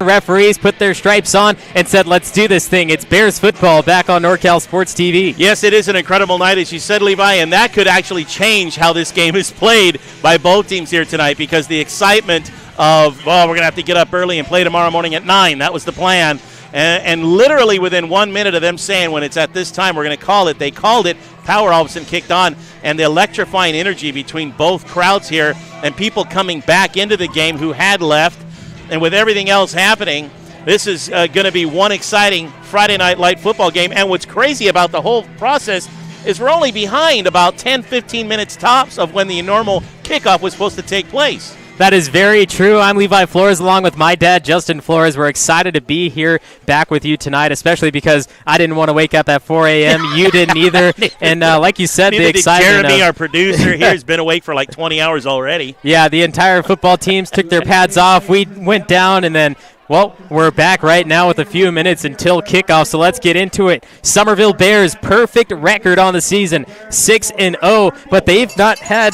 referees put their stripes on and said, let's do this thing. It's Bears football back on NorCal Sports TV. Yes, it is an incredible night, as you said, Levi, and that could actually change how this game is played by both teams here tonight, because the excitement of, we're going to have to get up early and play tomorrow morning at 9. That was the plan. And literally within 1 minute of them saying, when it's at this time, we're going to call it, they called it. Power all of a sudden kicked on, and the electrifying energy between both crowds here and people coming back into the game who had left, and with everything else happening, this is going to be one exciting Friday night light football game. And what's crazy about the whole process is we're only behind about 10, 15 minutes tops of when the normal kickoff was supposed to take place. That is very true. I'm Levi Flores along with my dad, Justin Flores. We're excited to be here back with you tonight, especially because I didn't want to wake up at 4 a.m. You didn't either. And like you said, the excitement. Jeremy, our producer here, has been awake for like 20 hours already. Yeah, the entire football teams took their pads off. We went down, and then, well, we're back right now with a few minutes until kickoff, so let's get into it. Summerville Bears, perfect record on the season, 6-0, but they've not had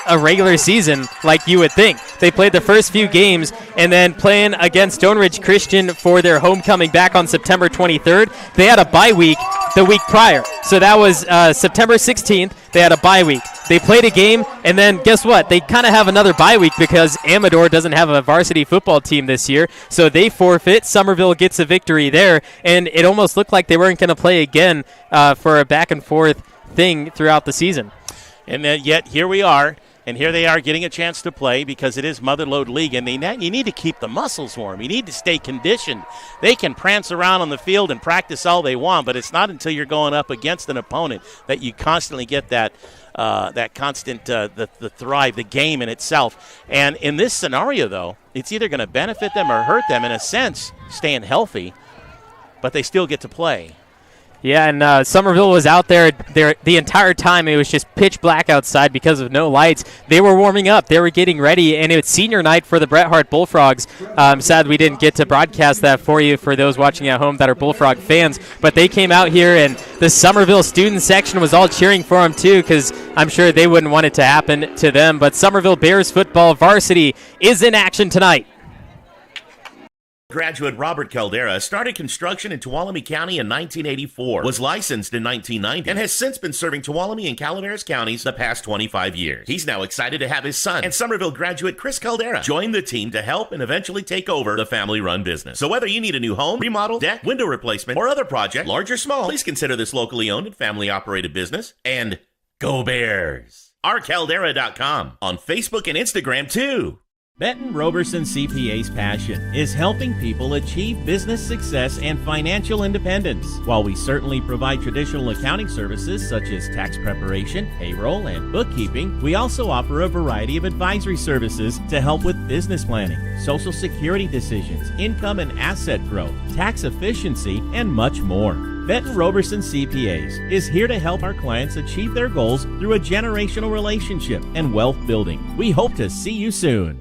a regular season like you would think. They played the first few games, and then playing against Stone Ridge Christian for their homecoming back on September 23rd. They had a bye week the week prior. So that was September 16th. They had a bye week. They played a game, and then guess what? They kind of have another bye week because Amador doesn't have a varsity football team this year. So they forfeit. Summerville gets a victory there, and it almost looked like they weren't going to play again for a back-and-forth thing throughout the season. And then yet here we are. And here they are getting a chance to play because it is Mother Lode League, and you need to keep the muscles warm. You need to stay conditioned. They can prance around on the field and practice all they want, but it's not until you're going up against an opponent that you constantly get that constant the thrive, the game in itself. And in this scenario, though, it's either going to benefit them or hurt them in a sense, staying healthy, but they still get to play. Yeah, and Summerville was out there the entire time. It was just pitch black outside because of no lights. They were warming up. They were getting ready, and it's senior night for the Bret Harte Bullfrogs. I'm sad we didn't get to broadcast that for you for those watching at home that are Bullfrog fans. But they came out here, and the Summerville student section was all cheering for them, too, because I'm sure they wouldn't want it to happen to them. But Summerville Bears football varsity is in action tonight. Graduate Robert Caldera started construction in Tuolumne County in 1984, was licensed in 1990, and has since been serving Tuolumne and Calaveras counties the past 25 years. He's now excited to have his son and Summerville graduate Chris Caldera join the team to help and eventually take over the family-run business. So whether you need a new home, remodel, deck, window replacement, or other project, large or small, please consider this locally owned and family-operated business. And go Bears! ourcaldera.com on Facebook and Instagram, too. Benton Roberson CPA's passion is helping people achieve business success and financial independence. While we certainly provide traditional accounting services such as tax preparation, payroll, and bookkeeping, we also offer a variety of advisory services to help with business planning, Social Security decisions, income and asset growth, tax efficiency, and much more. Benton Roberson CPAs is here to help our clients achieve their goals through a generational relationship and wealth building. We hope to see you soon.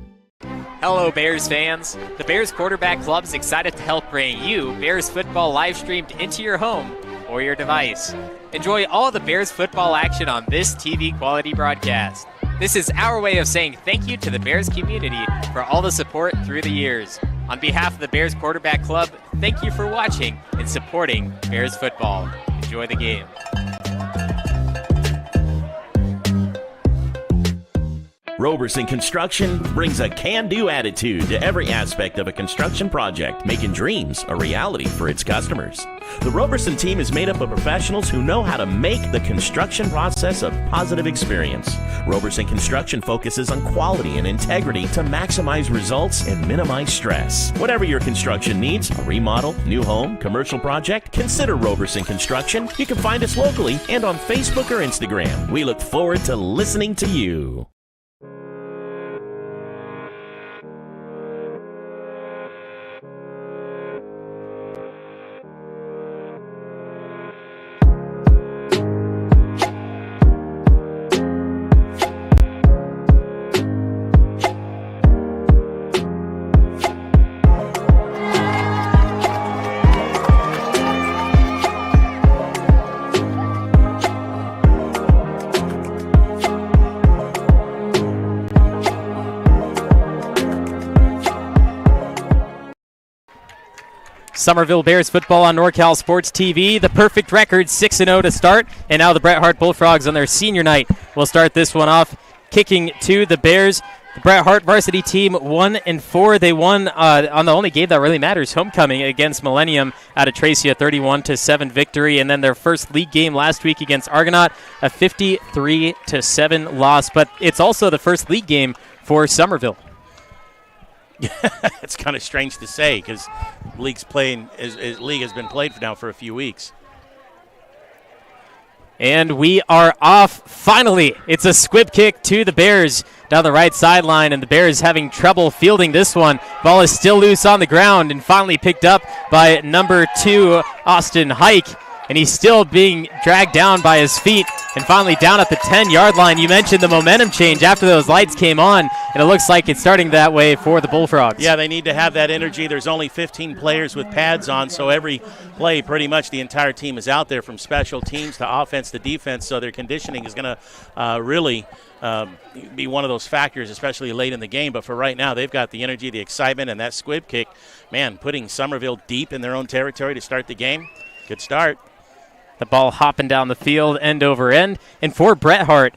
Hello, Bears fans. The Bears Quarterback Club is excited to help bring you Bears football live streamed into your home or your device. Enjoy all the Bears football action on this TV quality broadcast. This is our way of saying thank you to the Bears community for all the support through the years. On behalf of the Bears Quarterback Club, thank you for watching and supporting Bears football. Enjoy the game. Roberson Construction brings a can-do attitude to every aspect of a construction project, making dreams a reality for its customers. The Roberson team is made up of professionals who know how to make the construction process a positive experience. Roberson Construction focuses on quality and integrity to maximize results and minimize stress. Whatever your construction needs, a remodel, new home, commercial project, consider Roberson Construction. You can find us locally and on Facebook or Instagram. We look forward to listening to you. Summerville Bears football on NorCal Sports TV. The perfect record, 6-0 to start. And now the Bret Harte Bullfrogs on their senior night will start this one off. Kicking to the Bears. The Bret Harte varsity team 1-4. They won on the only game that really matters, homecoming against Millennium out of Tracy, a 31-7 victory. And then their first league game last week against Argonaut, a 53-7 loss. But it's also the first league game for Summerville. It's kind of strange to say because league has been played now for a few weeks. And we are off finally. It's a squib kick to the Bears down the right sideline, and the Bears having trouble fielding this one. Ball is still loose on the ground and finally picked up by number 2, Austin Hike. And he's still being dragged down by his feet and finally down at the 10-yard line. You mentioned the momentum change after those lights came on, and it looks like it's starting that way for the Bullfrogs. Yeah, they need to have that energy. There's only 15 players with pads on, so every play, pretty much the entire team is out there from special teams to offense to defense, so their conditioning is going to really be one of those factors, especially late in the game. But for right now, they've got the energy, the excitement, and that squib kick, man, putting Summerville deep in their own territory to start the game. Good start. The ball hopping down the field, end over end. And for Bret Harte,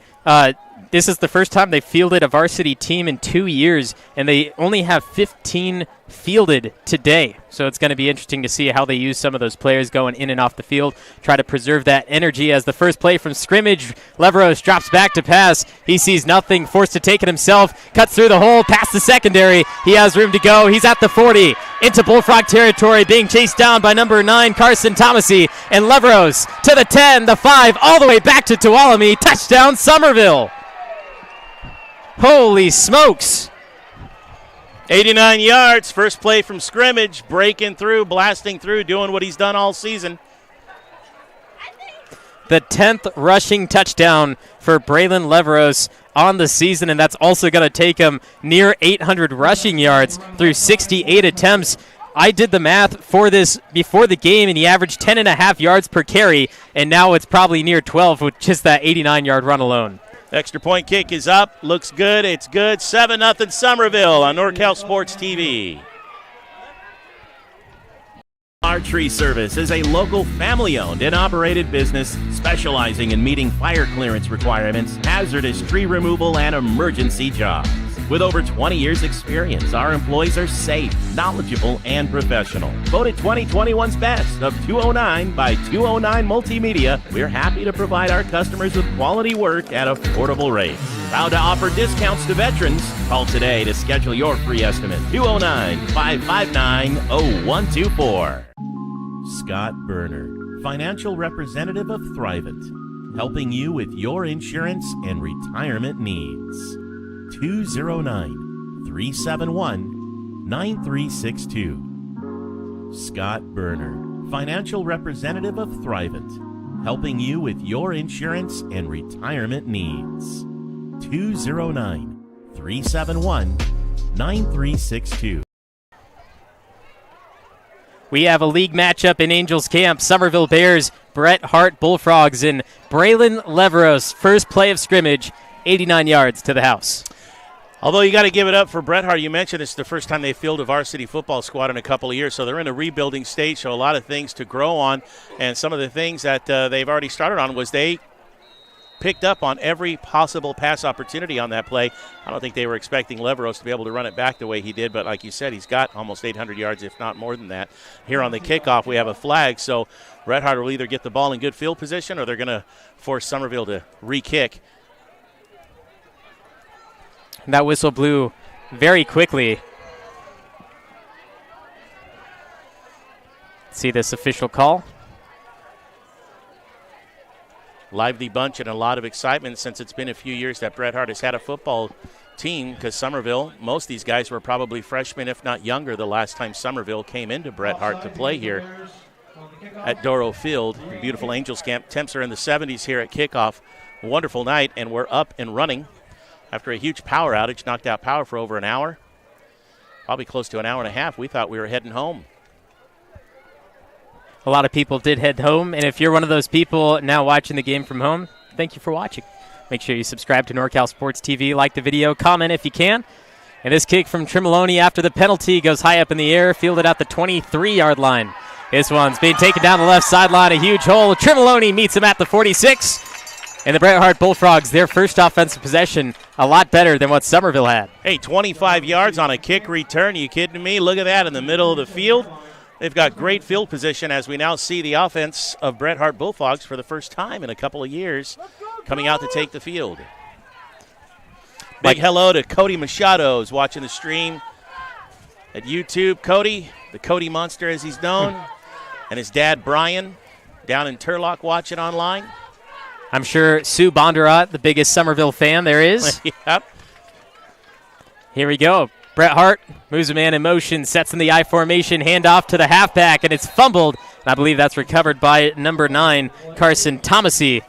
this is the first time they fielded a varsity team in 2 years, and they only have 15 fielded today. So it's going to be interesting to see how they use some of those players going in and off the field, try to preserve that energy. As the first play from scrimmage, Leveros drops back to pass. He sees nothing, forced to take it himself, cuts through the hole, past the secondary. He has room to go. He's at the 40, into Bullfrog territory, being chased down by number 9, Carson Thomasy, and Leveros to the 10, the 5, all the way back to Tuolumne. Touchdown, Summerville. Holy smokes. 89 yards, first play from scrimmage, breaking through, blasting through, doing what he's done all season. The 10th rushing touchdown for Braylon Leveros on the season, and that's also going to take him near 800 rushing yards through 68 attempts. I did the math for this before the game, and he averaged 10.5 yards per carry, and now it's probably near 12 with just that 89-yard run alone. Extra point kick is up. Looks good. It's good. 7-0 Summerville on NorCal Sports TV. Archery Service is a local family-owned and operated business specializing in meeting fire clearance requirements, hazardous tree removal, and emergency jobs. With over 20 years' experience, our employees are safe, knowledgeable, and professional. Voted 2021's Best of 209 by 209 Multimedia, we're happy to provide our customers with quality work at affordable rates. Proud to offer discounts to veterans. Call today to schedule your free estimate. 209-559-0124. Scott Berner, financial representative of Thrivent, helping you with your insurance and retirement needs. 209-371-9362. Scott Berner, financial representative of Thrivent, helping you with your insurance and retirement needs. 209-371-9362. We have a league matchup in Angels Camp. Summerville Bears, Bret Harte Bullfrogs, and Braylon Leveros. First play of scrimmage, 89 yards to the house. Although you got to give it up for Bret Harte. You mentioned it's the first time they fielded a varsity football squad in a couple of years, so they're in a rebuilding stage, so a lot of things to grow on. And some of the things that they've already started on was they picked up on every possible pass opportunity on that play. I don't think they were expecting Leveros to be able to run it back the way he did, but like you said, he's got almost 800 yards, if not more than that. Here on the kickoff, we have a flag, so Bret Harte will either get the ball in good field position or they're going to force Summerville to re-kick. That whistle blew very quickly. See this official call. Lively bunch and a lot of excitement since it's been a few years that Bret Harte has had a football team, because Summerville, most of these guys were probably freshmen, if not younger, the last time Summerville came into Bret Harte to play here at Doro Field. Beautiful Angels Camp. Temps are in the 70s here at kickoff. Wonderful night, and we're up and running after a huge power outage. Knocked out power for over an hour, probably close to an hour and a half. We thought we were heading home. A lot of people did head home, and if you're one of those people now watching the game from home, thank you for watching. Make sure you subscribe to NorCal Sports TV, like the video, comment if you can, And this kick from Tremoloni after the penalty goes high up in the air, fielded at the 23-yard line. This one's being taken down the left sideline, a huge hole. Tremoloni meets him at the 46. And the Bret Harte Bullfrogs, their first offensive possession, a lot better than what Summerville had. Hey, 25 yards on a kick return. Are you kidding me? Look at that in the middle of the field. They've got great field position as we now see the offense of Bret Harte Bullfrogs for the first time in a couple of years coming out to take the field. Big hello to Cody Machado, who's watching the stream at YouTube. Cody, the Cody Monster as he's known, and his dad Brian down in Turlock watching online. I'm sure Sue Bondurant, the biggest Summerville fan there is. Yep. Here we go. Bret Harte moves a man in motion, sets in the I formation, handoff to the halfback, and it's fumbled. And I believe that's recovered by number 9, Carson Thomasy.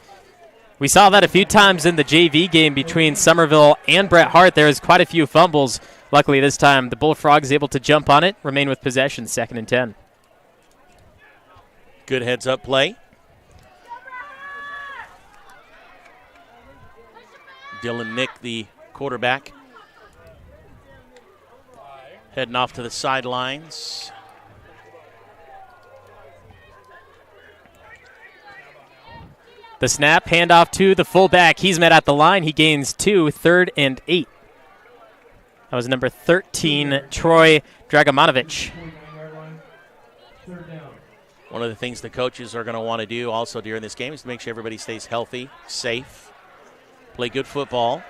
We saw that a few times in the JV game between Summerville and Bret Harte. There was quite a few fumbles. Luckily this time, the Bullfrogs able to jump on it, remain with possession, 2nd and 10. Good heads-up play. Dylan Nick, the quarterback, heading off to the sidelines. The snap, handoff to the fullback. He's met at the line. He gains 2, 3rd and 8. That was number 13, Troy Dragomanovich. One of the things the coaches are going to want to do also during this game is to make sure everybody stays healthy, safe, play good football.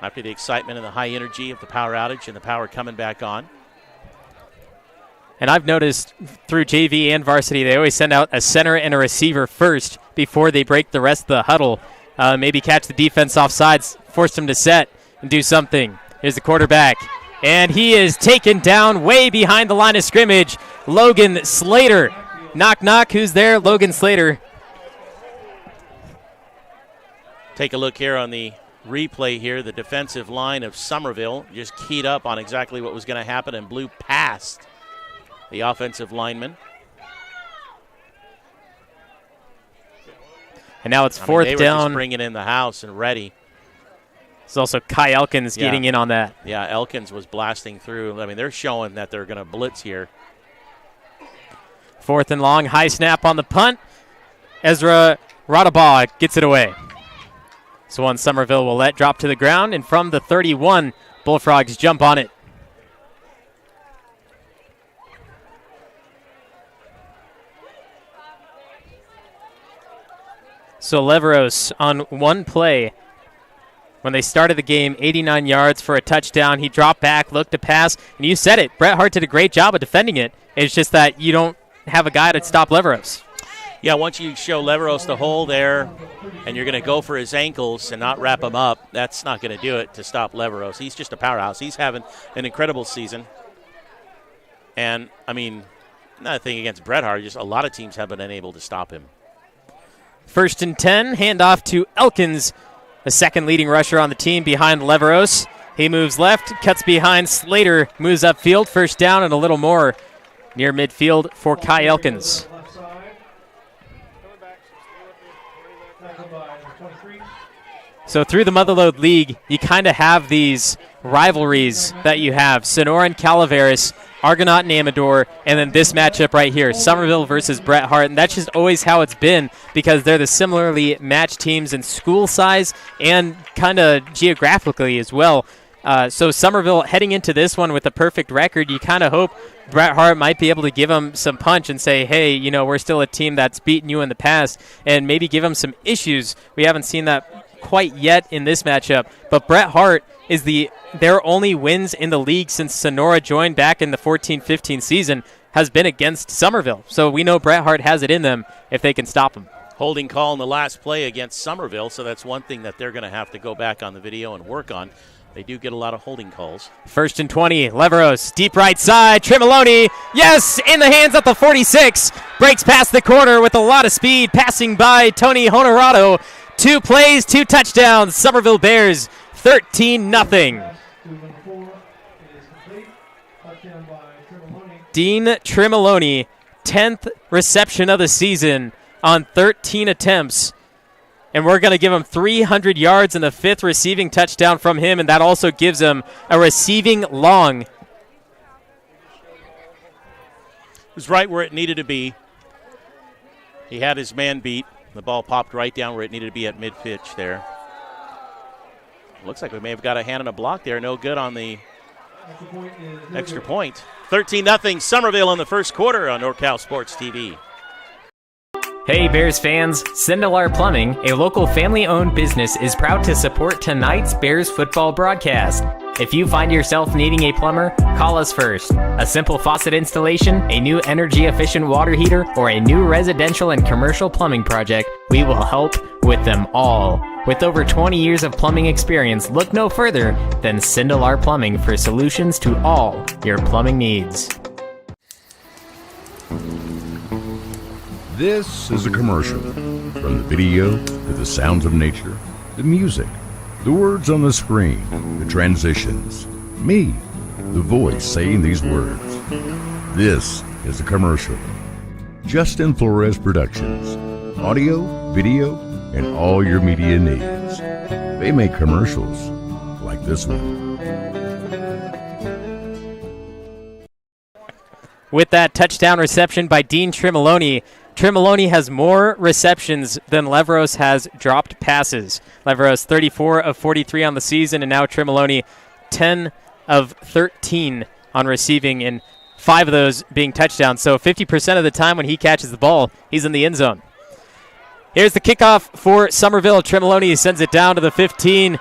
After the excitement and the high energy of the power outage and the power coming back on. And I've noticed through JV and varsity, they always send out a center and a receiver first before they break the rest of the huddle. Maybe catch the defense off sides, force them to set and do something. Here's the quarterback. And he is taken down way behind the line of scrimmage. Logan Slater. Knock, knock. Who's there? Logan Slater. Take a look here on the replay here. The defensive line of Summerville just keyed up on exactly what was going to happen and blew past the offensive lineman. And now it's 4th they were down. Just bringing in the house and ready. There's also Kai Elkins getting in on that. Yeah, Elkins was blasting through. I mean, they're showing that they're going to blitz here. 4th and long, high snap on the punt. Ezra Radabaugh gets it away. So one Summerville will let drop to the ground, and from the 31, Bullfrogs jump on it. So Leveros on one play. When they started the game, 89 yards for a touchdown. He dropped back, looked to pass, and you said it. Bret Harte did a great job of defending it. It's just that you don't have a guy to stop Leveros. Yeah, once you show Leveros the hole there and you're going to go for his ankles and not wrap him up, that's not going to do it to stop Leveros. He's just a powerhouse. He's having an incredible season. And, I mean, not a thing against Bret Harte, just a lot of teams have been unable to stop him. 1st and 10, handoff to Elkins, the second leading rusher on the team behind Leveros. He moves left, cuts behind Slater, moves upfield, 1st down and a little more near midfield for Kai Elkins. So through the Motherlode League, you kind of have these rivalries that you have. Sonora and Calaveras, Argonaut and Amador, and then this matchup right here, Summerville versus Bret Harte. And that's just always how it's been because they're the similarly matched teams in school size and kind of geographically as well. So Summerville heading into this one with a perfect record, you kind of hope Bret Harte might be able to give them some punch and say, hey, you know, we're still a team that's beaten you in the past, and maybe give them some issues. We haven't seen that quite yet in this matchup, but Bret Harte is their only wins in the league since Sonora joined back in the 14-15 season has been against Summerville. So we know Bret Harte has it in them if they can stop them. Holding call in the last play against Summerville, so that's one thing that they're going to have to go back on the video and work on. They do get a lot of holding calls. 1st and 20, Leveros, deep right side, Tremoloni, yes, in the hands at the 46, breaks past the corner with a lot of speed, passing by Tony Honorado. 2 plays, 2 touchdowns, Summerville Bears, 13-0. Dean Tremoloni, 10th reception of the season on 13 attempts. and we're going to give him 300 yards in the 5th receiving touchdown from him, and that also gives him a receiving long. It was right where it needed to be. He had his man beat. The ball popped right down where it needed to be at mid-pitch there. Looks like we may have got a hand on a block there. No good on the extra point. 13-0 Summerville in the first quarter on NorCal Sports TV. Hey Bears fans, Sindelar Plumbing, a local family-owned business, is proud to support tonight's Bears football broadcast. If you find yourself needing a plumber, call us first. A simple faucet installation, a new energy-efficient water heater, or a new residential and commercial plumbing project, we will help with them all. With over 20 years of plumbing experience, look no further than Sindelar Plumbing for solutions to all your plumbing needs. This is a commercial. From the video to the sounds of nature, the music, the words on the screen, the transitions, me, the voice saying these words. This is a commercial. Justin Flores Productions. Audio, video, and all your media needs. They make commercials like this one. With that touchdown reception by Dean Tremoloni, Tremoloni has more receptions than Leveros has dropped passes. Leveros 34 of 43 on the season, and now Tremoloni 10 of 13 on receiving, and 5 of those being touchdowns. So 50% of the time when he catches the ball, he's in the end zone. Here's the kickoff for Summerville. Tremoloni sends it down to the 15.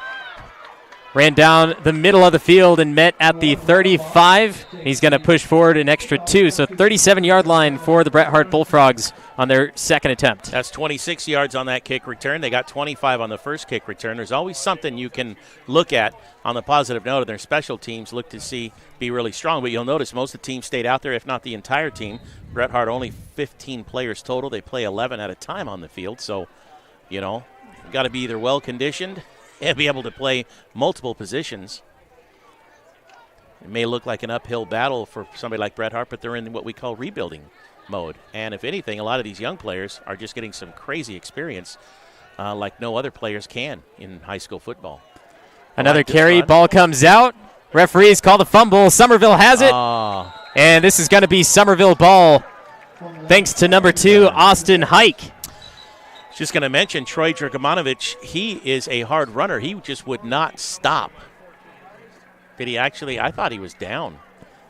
Ran down the middle of the field and met at the 35. He's going to push forward an extra 2. So 37-yard line for the Bret Harte Bullfrogs on their second attempt. That's 26 yards on that kick return. They got 25 on the first kick return. There's always something you can look at on the positive note of their special teams, look to see be really strong. But you'll notice most of the teams stayed out there, if not the entire team. Bret Harte only 15 players total. They play 11 at a time on the field. So, you know, you've got to be either well-conditioned and be able to play multiple positions. It may look like an uphill battle for somebody like Bret Harte, but they're in what we call rebuilding mode. And if anything, a lot of these young players are just getting some crazy experience like no other players can in high school football. Another carry, ball comes out. Referees call the fumble. Summerville has it. And this is going to be Summerville ball thanks to number 2, Austin Hike. Just going to mention Troy Dragomanovic. He is a hard runner. He just would not stop. Did he actually? I thought he was down.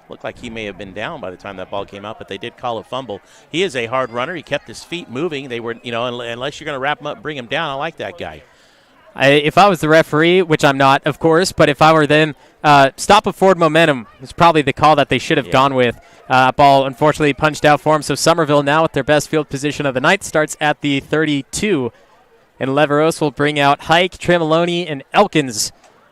Looked like he may have been down by the time that ball came out, but they did call a fumble. He is a hard runner. He kept his feet moving. They were, you know, unless you're going to wrap him up, bring him down. I like that guy. If I was the referee, which I'm not, of course, but if I were them, stop of forward momentum is probably the call that they should have gone with. Ball unfortunately punched out for him, so Summerville now with their best field position of the night starts at the 32. And Leveros will bring out Hike, Tremoloni, and Elkins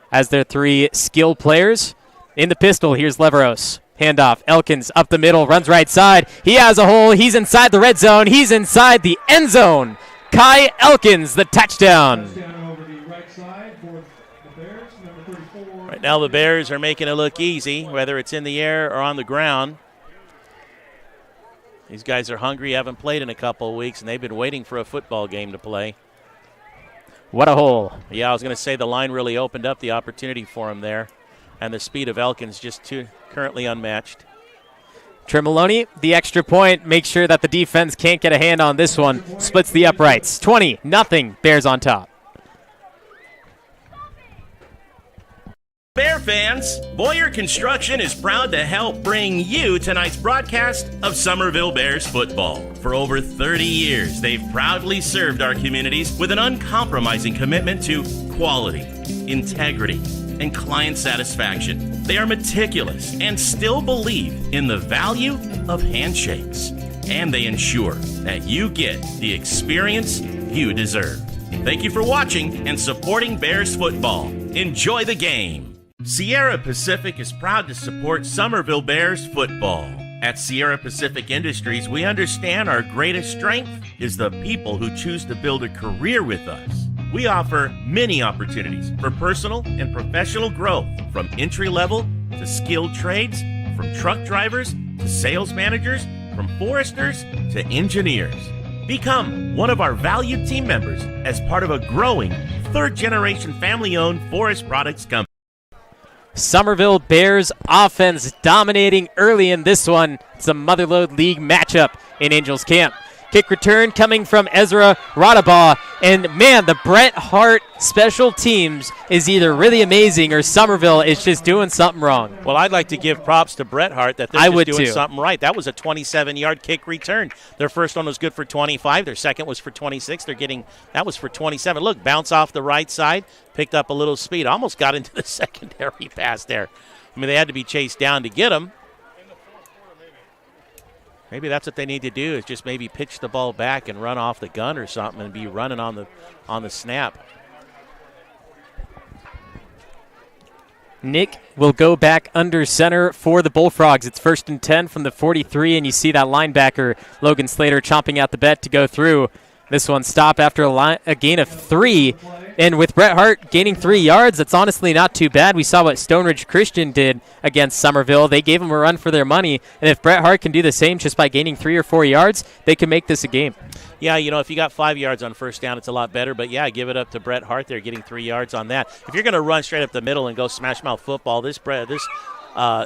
as their 3 skilled players. In the pistol, here's Leveros. Handoff, Elkins up the middle, runs right side. He has a hole. He's inside the red zone. He's inside the end zone. Kai Elkins, the touchdown. Right now the Bears are making it look easy, whether it's in the air or on the ground. These guys are hungry, haven't played in a couple of weeks, and they've been waiting for a football game to play. What a hole. Yeah, I was going to say the line really opened up the opportunity for him there, and the speed of Elkins just currently unmatched. Tremoloni, the extra point, makes sure that the defense can't get a hand on this one. Splits the uprights. 20-0, Bears on top. Bear fans, Boyer Construction is proud to help bring you tonight's broadcast of Summerville Bears football. For over 30 years, they've proudly served our communities with an uncompromising commitment to quality, integrity, and client satisfaction. They are meticulous and still believe in the value of handshakes. And they ensure that you get the experience you deserve. Thank you for watching and supporting Bears football. Enjoy the game. Sierra Pacific is proud to support Summerville Bears football. At Sierra Pacific Industries, we understand our greatest strength is the people who choose to build a career with us. We offer many opportunities for personal and professional growth, from entry-level to skilled trades, from truck drivers to sales managers, from foresters to engineers. Become one of our valued team members as part of a growing third-generation family-owned forest products company. Summerville Bears offense dominating early in this one. It's a Motherlode League matchup in Angels Camp. Kick return coming from Ezra Radabaugh. And, man, the Bret Harte special teams is either really amazing or Summerville is just doing something wrong. Well, I'd like to give props to Bret Harte that they're just doing something right. That was a 27-yard kick return. Their first one was good for 25. Their second was for 26. That was for 27. Look, bounce off the right side, picked up a little speed. Almost got into the secondary pass there. I mean, they had to be chased down to get him. Maybe that's what they need to do, is just maybe pitch the ball back and run off the gun or something and be running on the snap. Nick will go back under center for the Bullfrogs. It's 1st and 10 from the 43, and you see that linebacker, Logan Slater, chomping at the bit to go through. This one stopped after a gain of 3. And with Bret Harte gaining 3 yards, that's honestly not too bad. We saw what Stone Ridge Christian did against Summerville. They gave them a run for their money. And if Bret Harte can do the same just by gaining 3 or 4 yards, they can make this a game. Yeah, if you got 5 yards on first down, it's a lot better. But, yeah, give it up to Bret Harte there, getting 3 yards on that. If you're going to run straight up the middle and go smash mouth football, this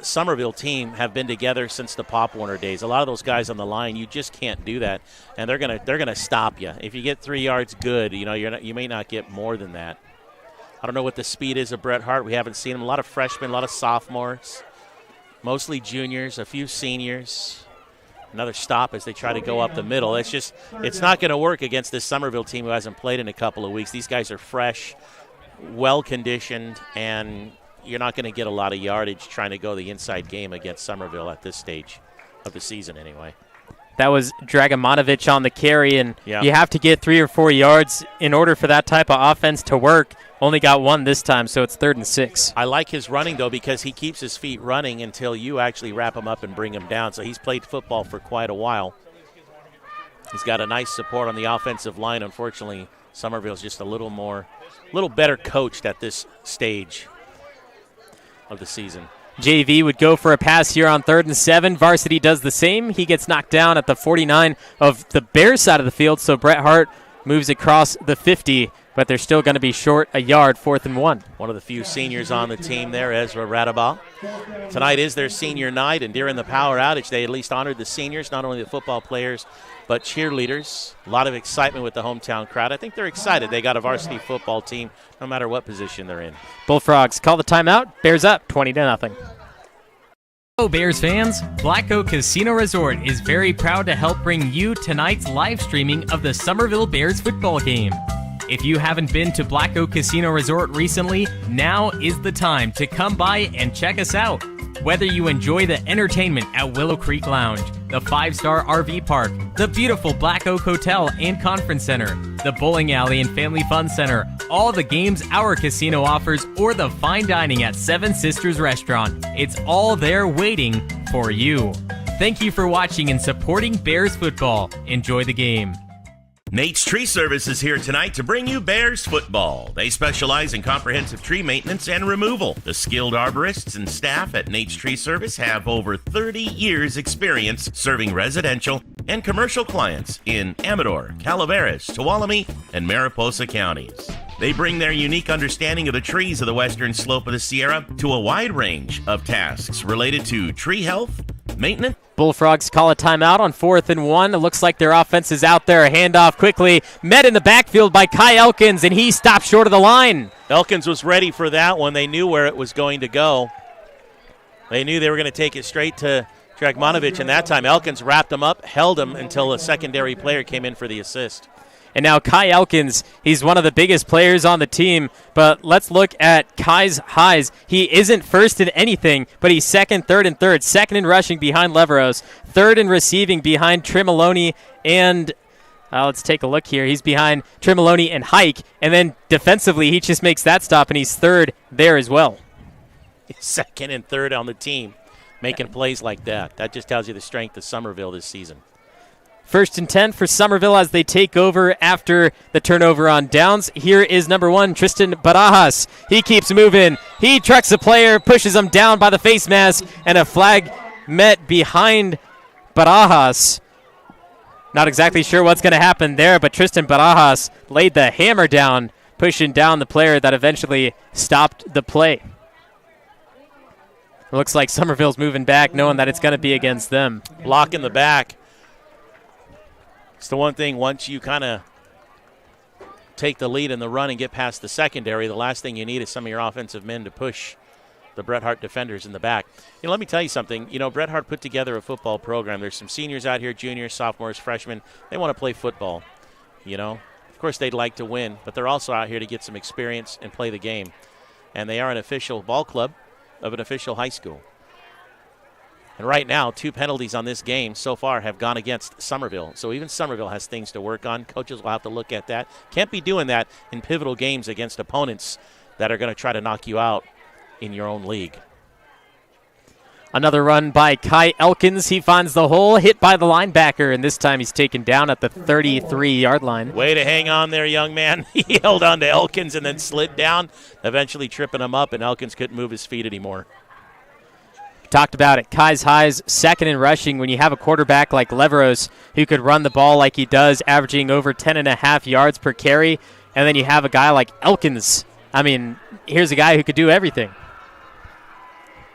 Summerville team have been together since the Pop Warner days. A lot of those guys on the line, you just can't do that, and they're gonna stop you. If you get 3 yards, good. You may not get more than that. I don't know what the speed is of Bret Harte. We haven't seen him. A lot of freshmen, a lot of sophomores, mostly juniors, a few seniors. Another stop as they try to go up the middle. It's not going to work against this Summerville team who hasn't played in a couple of weeks. These guys are fresh, well-conditioned, and you're not going to get a lot of yardage trying to go the inside game against Summerville at this stage of the season anyway. That was Dragomonovic on the carry, and yeah, you have to get 3 or 4 yards in order for that type of offense to work. Only got 1 this time, so it's 3rd and 6. I like his running, though, because he keeps his feet running until you actually wrap him up and bring him down. So he's played football for quite a while. He's got a nice support on the offensive line. Unfortunately, Summerville's just a little better coached at this stage of the season. JV would go for a pass here on 3rd and 7. Varsity does the same. He gets knocked down at the 49 of the Bears side of the field, so Bret Harte moves across the 50, but they're still going to be short a yard, 4th and 1. One of the few seniors on the team there, Ezra Radabaugh. Tonight is their senior night, and during the power outage, they at least honored the seniors, not only the football players, but cheerleaders. A lot of excitement with the hometown crowd. I think they're excited. They got a varsity football team, no matter what position they're in. Bullfrogs call the timeout. Bears up, 20-0. Hello Bears fans, Black Oak Casino Resort is very proud to help bring you tonight's live streaming of the Summerville Bears football game. If you haven't been to Black Oak Casino Resort recently, now is the time to come by and check us out. Whether you enjoy the entertainment at Willow Creek Lounge, the 5-star RV park, the beautiful Black Oak Hotel and Conference Center, the bowling alley and family fun center, all the games our casino offers, or the fine dining at Seven Sisters Restaurant, it's all there waiting for you. Thank you for watching and supporting Bears football. Enjoy the game. Nate's Tree Service is here tonight to bring you Bears football. They specialize in comprehensive tree maintenance and removal. The skilled arborists and staff at Nate's Tree Service have over 30 years experience serving residential and commercial clients in Amador, Calaveras, Tuolumne, and Mariposa counties. They bring their unique understanding of the trees of the western slope of the Sierra to a wide range of tasks related to tree health, maintenance. Bullfrogs call a timeout on 4th and 1. It looks like their offense is out there. A handoff quickly. Met in the backfield by Kai Elkins, and he stopped short of the line. Elkins was ready for that one. They knew where it was going to go. They knew they were going to take it straight to Dragomonovic, and that time Elkins wrapped him up, held him until a secondary player came in for the assist. And now Kai Elkins, he's one of the biggest players on the team, but let's look at Kai's highs. He isn't first in anything, but he's second, third, and third. Second in rushing behind Leveros. Third in receiving behind Trimoloni and let's take a look here. He's behind Trimoloni and Hike, and then defensively he just makes that stop, and he's third there as well. Second and third on the team, making plays like that. That just tells you the strength of Summerville this season. 1st and 10 for Summerville as they take over after the turnover on downs. Here is number 1, Tristan Barajas. He keeps moving. He trucks a player, pushes him down by the face mask, and a flag met behind Barajas. Not exactly sure what's going to happen there, but Tristan Barajas laid the hammer down, pushing down the player that eventually stopped the play. It looks like Summerville's moving back, knowing that it's going to be against them. Block in the back. It's the one thing, once you kind of take the lead in the run and get past the secondary, the last thing you need is some of your offensive men to push the Bret Harte defenders in the back. Let me tell you something. Bret Harte put together a football program. There's some seniors out here, juniors, sophomores, freshmen. They want to play football, Of course, they'd like to win, but they're also out here to get some experience and play the game. And they are an official ball club of an official high school. And right now, 2 penalties on this game so far have gone against Summerville. So even Summerville has things to work on. Coaches will have to look at that. Can't be doing that in pivotal games against opponents that are going to try to knock you out in your own league. Another run by Kai Elkins. He finds the hole, hit by the linebacker, and this time he's taken down at the 33-yard line. Way to hang on there, young man. He held on to Elkins and then slid down, eventually tripping him up, and Elkins couldn't move his feet anymore. Talked about it. Kai's highs second in rushing when you have a quarterback like Leveros who could run the ball like he does, averaging over 10.5 yards per carry, and then you have a guy like Elkins. I mean, here's a guy who could do everything.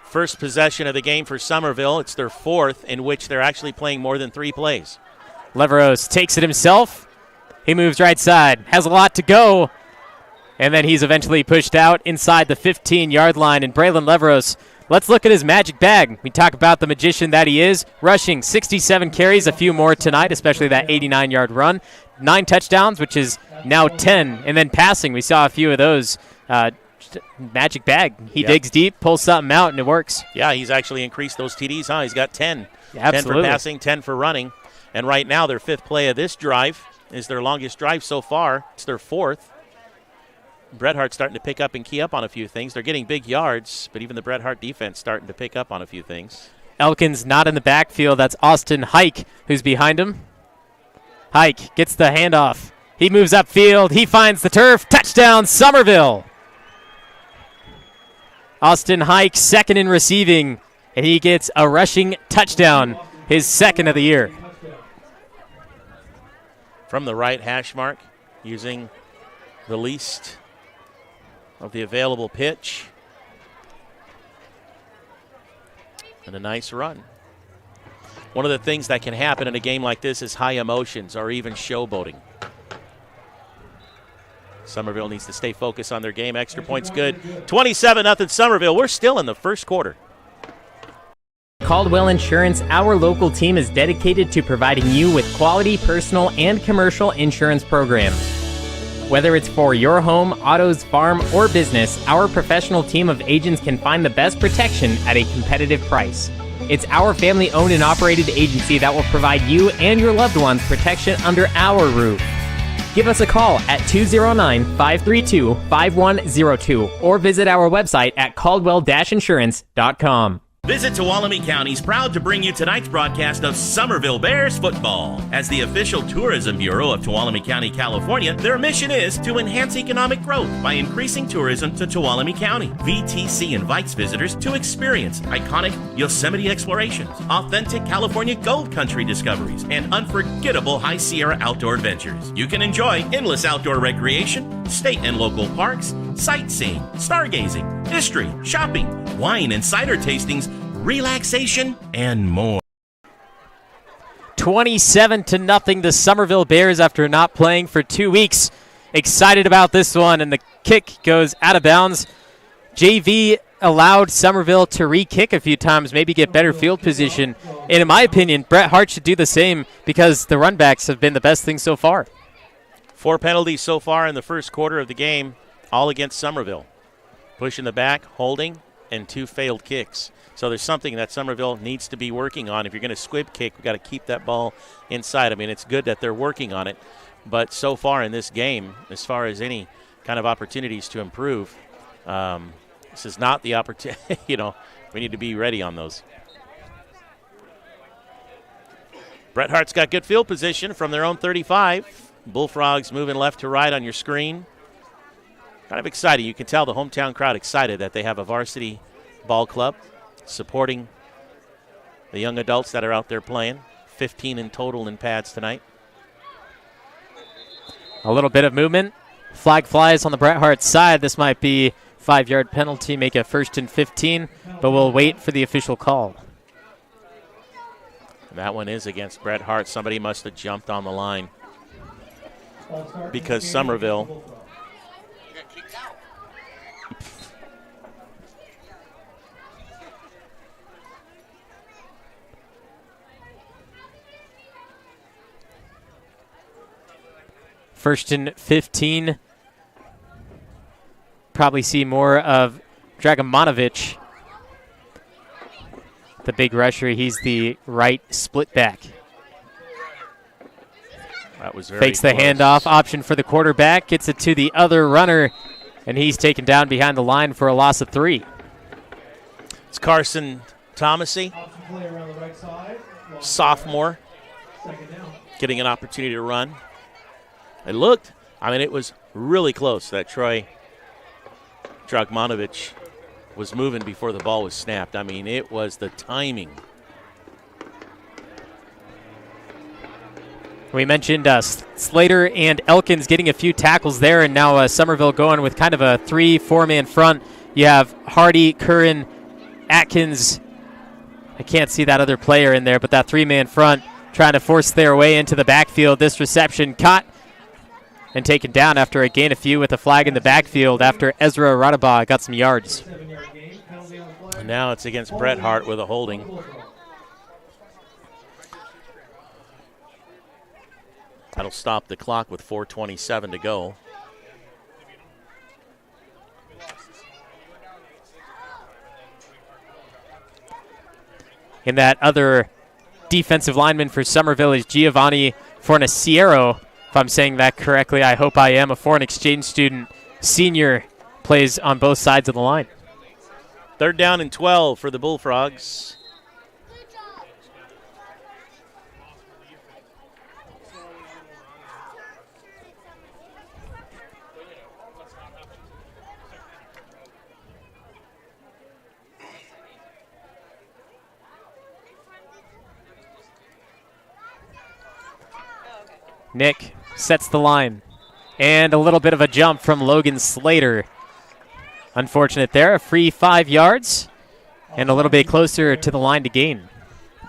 First possession of the game for Summerville. It's their 4th in which they're actually playing more than 3 plays. Leveros takes it himself. He moves right side, has a lot to go, and then he's eventually pushed out inside the 15-yard line. And Braylon Leveros, let's look at his magic bag. We talk about the magician that he is, rushing 67 carries, a few more tonight, especially that 89-yard run. 9 touchdowns, which is now 10. And then passing, we saw a few of those. Magic bag. He digs deep, pulls something out, and it works. Yeah, he's actually increased those TDs, huh? He's got 10. Yeah, absolutely. 10 for passing, 10 for running. And right now, their 5th play of this drive is their longest drive so far. It's their 4th. Bret Harte's starting to pick up and key up on a few things. They're getting big yards, but even the Bret Harte defense starting to pick up on a few things. Elkins not in the backfield. That's Austin Hike who's behind him. Hike gets the handoff. He moves upfield. He finds the turf. Touchdown, Summerville. Austin Hike, second in receiving, and he gets a rushing touchdown, his 2nd of the year. From the right hash mark, using the least of the available pitch. And a nice run. One of the things that can happen in a game like this is high emotions or even showboating. Summerville needs to stay focused on their game. Extra points good. 27-0 Summerville. We're still in the first quarter. Caldwell Insurance, our local team, is dedicated to providing you with quality personal and commercial insurance programs. Whether it's for your home, autos, farm, or business, our professional team of agents can find the best protection at a competitive price. It's our family-owned and operated agency that will provide you and your loved ones protection under our roof. Give us a call at 209-532-5102 or visit our website at caldwell-insurance.com. Visit Tuolumne County is proud to bring you tonight's broadcast of Summerville Bears football. As the official tourism bureau of Tuolumne County, California, their mission is to enhance economic growth by increasing tourism to Tuolumne County. VTC invites visitors to experience iconic Yosemite explorations, authentic California gold country discoveries, and unforgettable High Sierra outdoor adventures. You can enjoy endless outdoor recreation, state and local parks, sightseeing, stargazing, history, shopping, wine and cider tastings, relaxation, and more. 27-0 the Summerville Bears after not playing for 2 weeks. Excited about this one, and the kick goes out of bounds. JV allowed Summerville to re-kick a few times, maybe get better field position. And in my opinion, Bret Harte should do the same because the run backs have been the best thing so far. 4 penalties so far in the first quarter of the game, all against Summerville. Push in the back, holding, and 2 failed kicks. So there's something that Summerville needs to be working on. If you're going to squib kick, we've got to keep that ball inside. I mean, it's good that they're working on it, but so far in this game, as far as any kind of opportunities to improve, this is not the opportunity. We need to be ready on those. Bret Harte's got good field position from their own 35. Bullfrogs moving left to right on your screen. Kind of exciting. You can tell the hometown crowd excited that they have a varsity ball club supporting the young adults that are out there playing. 15 in total in pads tonight. A little bit of movement. Flag flies on the Bret Harte side. This might be 5-yard penalty, make it 1st and 15, but we'll wait for the official call. That one is against Bret Harte. Somebody must have jumped on the line because Summerville. First and 15. Probably see more of Dragomonovic, the big rusher. He's the right split back. That was very Fakes the close. handoff option for the quarterback. Gets it to the other runner, and he's taken down behind the line for a loss of 3. It's Carson Thomasy, sophomore, getting an opportunity to run. It was really close that Troy Dragmanovic was moving before the ball was snapped. I mean, it was the timing. We mentioned Slater and Elkins getting a few tackles there, and now Summerville going with kind of a 3-4-man front. You have Hardy, Curran, Atkins. I can't see that other player in there, but that 3-man front trying to force their way into the backfield. This reception caught and taken down after a gain of few with a flag in the backfield after Ezra Radaba got some yards. And now it's against Bret Harte with a holding. That'll stop the clock with 4:27 to go. And that other defensive lineman for Summerville is Giovanni Fornaciero. If I'm saying that correctly, I hope I am. A foreign exchange student, senior, plays on both sides of the line. 3rd down and 12 for the Bullfrogs. Nick sets the line. And a little bit of a jump from Logan Slater. Unfortunate there. A free 5 yards. And a little bit closer to the line to gain.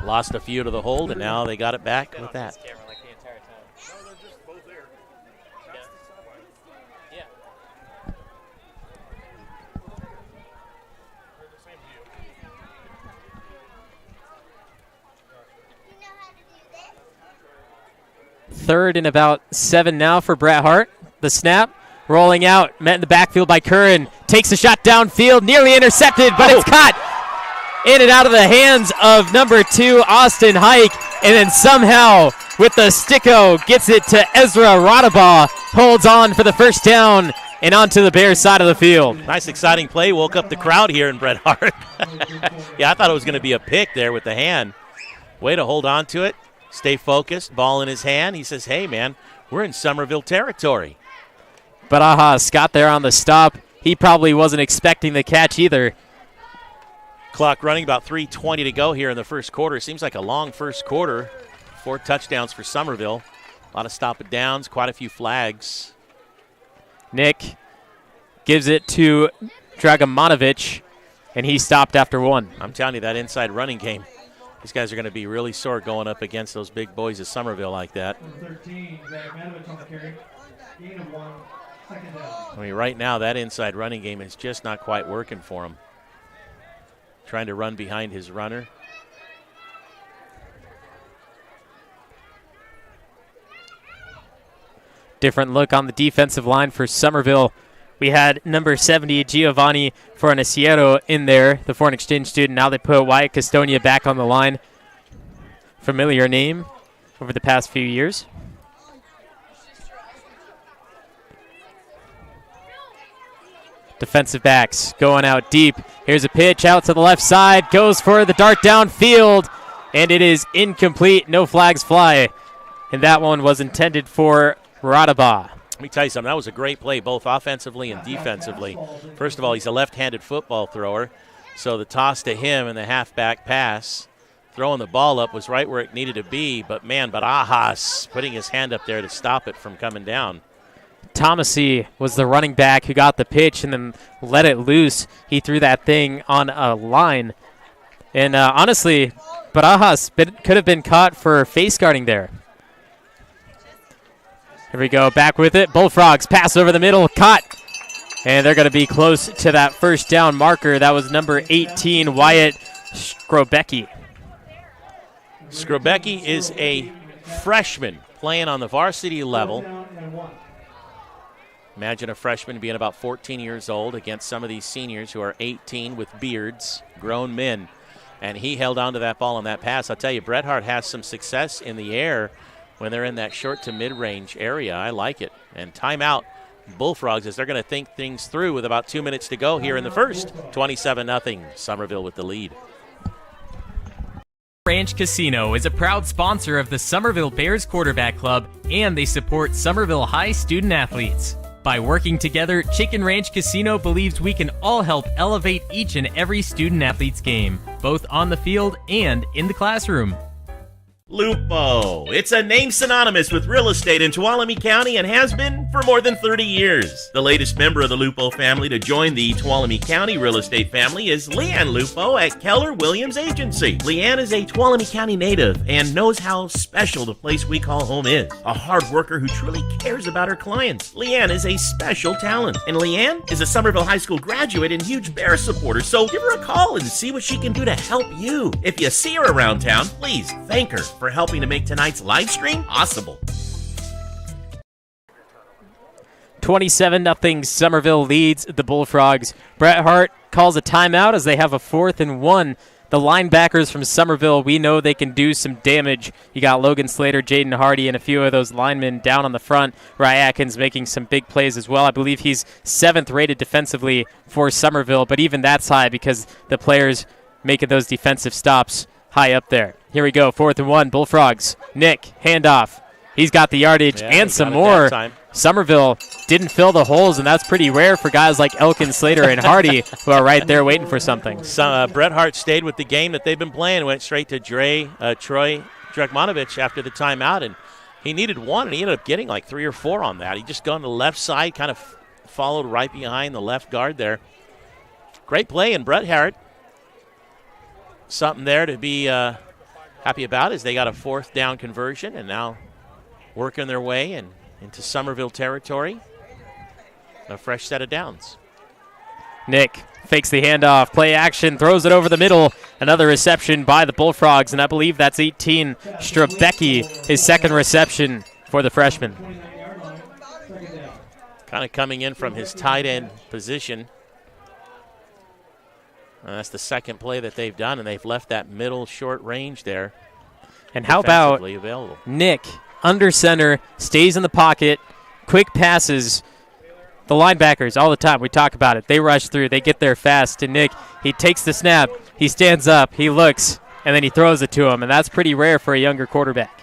Lost a few to the hold, and now they got it back with that. Third and about 7 now for Bret Harte. The snap, rolling out, met in the backfield by Curran. Takes a shot downfield, nearly intercepted, but it's caught in and out of the hands of number 2, Austin Hike. And then somehow, with the sticko, gets it to Ezra Radaba. Holds on for the first down and onto the Bears side of the field. Nice, exciting play. Woke up the crowd here in Bret Harte. Yeah, I thought it was going to be a pick there with the hand. Way to hold on to it. Stay focused, ball in his hand. He says, hey, man, we're in Summerville territory. But Scott there on the stop. He probably wasn't expecting the catch either. Clock running, about 3:20 to go here in the first quarter. Seems like a long first quarter. 4 touchdowns for Summerville. A lot of stop and downs, quite a few flags. Nick gives it to Dragomonovic, and he stopped after 1. I'm telling you, that inside running game, these guys are going to be really sore going up against those big boys of Summerville like that. I mean, right now, that inside running game is just not quite working for him. Trying to run behind his runner. Different look on the defensive line for Summerville. We had number 70, Giovanni Fornaciero, in there, the foreign exchange student. Now they put Wyatt Castonia back on the line. Familiar name over the past few years. Defensive backs going out deep. Here's a pitch out to the left side. Goes for the dart downfield, and it is incomplete. No flags fly. And that one was intended for Radaba. Let me tell you something. That was a great play, both offensively and defensively. First of all, he's a left-handed football thrower, so the toss to him and the halfback pass, throwing the ball up, was right where it needed to be. But, man, Barajas putting his hand up there to stop it from coming down. Thomasy was the running back who got the pitch and then let it loose. He threw that thing on a line. And honestly, Barajas could have been caught for face guarding there. Here we go, back with it. Bullfrogs pass over the middle, caught. And they're going to be close to that first down marker. That was number 18, Wyatt Skrobecki. Skrobecki is a freshman playing on the varsity level. Imagine a freshman being about 14 years old against some of these seniors who are 18 with beards, grown men. And he held on to that ball on that pass. I'll tell you, Bret Harte has some success in the air when they're in that short to mid-range area. I like it. And timeout, Bullfrogs, as they're going to think things through with about 2 minutes to go here in the first. 27-0, Summerville with the lead. Ranch Casino is a proud sponsor of the Summerville Bears Quarterback Club, and they support Summerville High student athletes. By working together, Chicken Ranch Casino believes we can all help elevate each and every student-athlete's game, both on the field and in the classroom. Lupo. It's a name synonymous with real estate in Tuolumne County and has been for more than 30 years. The latest member of the Lupo family to join the Tuolumne County real estate family is LeAnn Lupo at Keller Williams Agency. LeAnn is a Tuolumne County native and knows how special the place we call home is. A hard worker who truly cares about her clients. LeAnn is a special talent, and LeAnn is a Summerville High School graduate and huge Bear supporter, so give her a call and see what she can do to help you. If you see her around town, please thank her for helping to make tonight's live stream possible. 27-0, Summerville leads the Bullfrogs. Bret Harte calls a timeout as they have a 4th and 1. The linebackers from Summerville, we know they can do some damage. You got Logan Slater, Jaden Hardy, and a few of those linemen down on the front. Rye Atkins making some big plays as well. I believe he's 7th rated defensively for Summerville, but even that's high because the players making those defensive stops high up there. Here we go, 4th and 1, Bullfrogs. Nick, handoff. He's got the yardage and some more. Summerville didn't fill the holes, and that's pretty rare for guys like Elkins, Slater, and Hardy who are right there waiting for something. Bret Harte stayed with the game that they've been playing, went straight to Troy Drekmanovich after the timeout, and he needed one, and he ended up getting like 3 or 4 on that. He just gone to the left side, kind of followed right behind the left guard there. Great play, and Bret Harte, something there to be happy about is they got a 4th down conversion and now working their way into Summerville territory. A fresh set of downs. Nick fakes the handoff, play action, throws it over the middle. Another reception by the Bullfrogs, and I believe that's 18, Strabecki, his 2nd reception for the freshman. Kind of coming in from his tight end position. That's the 2nd play that they've done, and they've left that middle short range there. And how about available. Nick, under center, stays in the pocket, quick passes. The linebackers, all the time, we talk about it. They rush through, they get there fast. And Nick, he takes the snap, he stands up, he looks, and then he throws it to him. And that's pretty rare for a younger quarterback.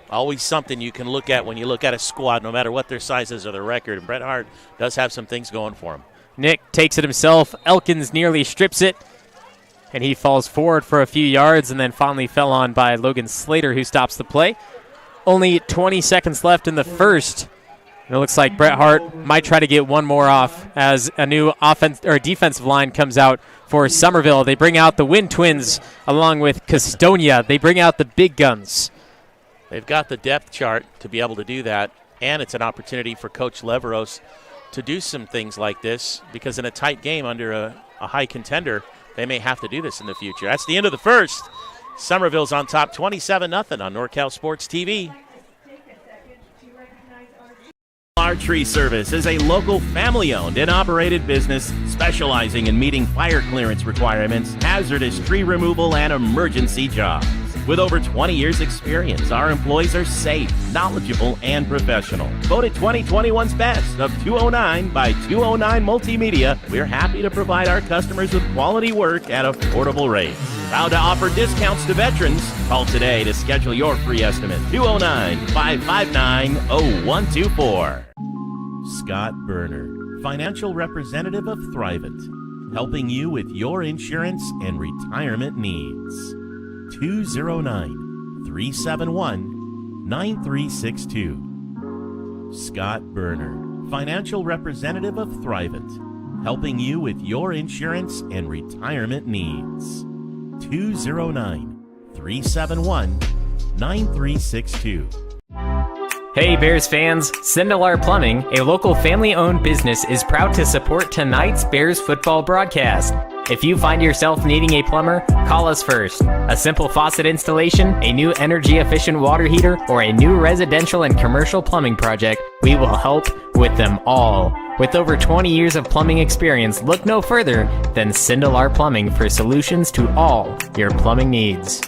Always something you can look at when you look at a squad, no matter what their size is or their record. And Bret Harte does have some things going for him. Nick takes it himself. Elkins nearly strips it, and he falls forward for a few yards and then finally fell on by Logan Slater, who stops the play. Only 20 seconds left in the first. And it looks like Bret Harte might try to get one more off as a new defensive line comes out for Summerville. They bring out the Wind Twins along with Custonia. They bring out the big guns. They've got the depth chart to be able to do that, and it's an opportunity for Coach Leveros to do some things like this, because in a tight game under a high contender, they may have to do this in the future. That's the end of the first. Summerville's on top 27-0 on NorCal Sports TV. Our Tree Service is a local family-owned and operated business specializing in meeting fire clearance requirements, hazardous tree removal, and emergency jobs. With over 20 years' experience, our employees are safe, knowledgeable, and professional. Voted 2021's Best of 209 by 209 Multimedia, we're happy to provide our customers with quality work at affordable rates. Proud to offer discounts to veterans. Call today to schedule your free estimate. 209-559-0124. Scott Berner, financial representative of Thrivent, helping you with your insurance and retirement needs. 209-371-9362. Scott Berner, financial representative of Thrivent, helping you with your insurance and retirement needs. 209-371-9362. Hey Bears fans, Sindelar Plumbing, a local family-owned business, is proud to support tonight's Bears football broadcast. If you find yourself needing a plumber, call us first. A simple faucet installation, a new energy-efficient water heater, or a new residential and commercial plumbing project, we will help with them all. With over 20 years of plumbing experience, look no further than Sindelar Plumbing for solutions to all your plumbing needs.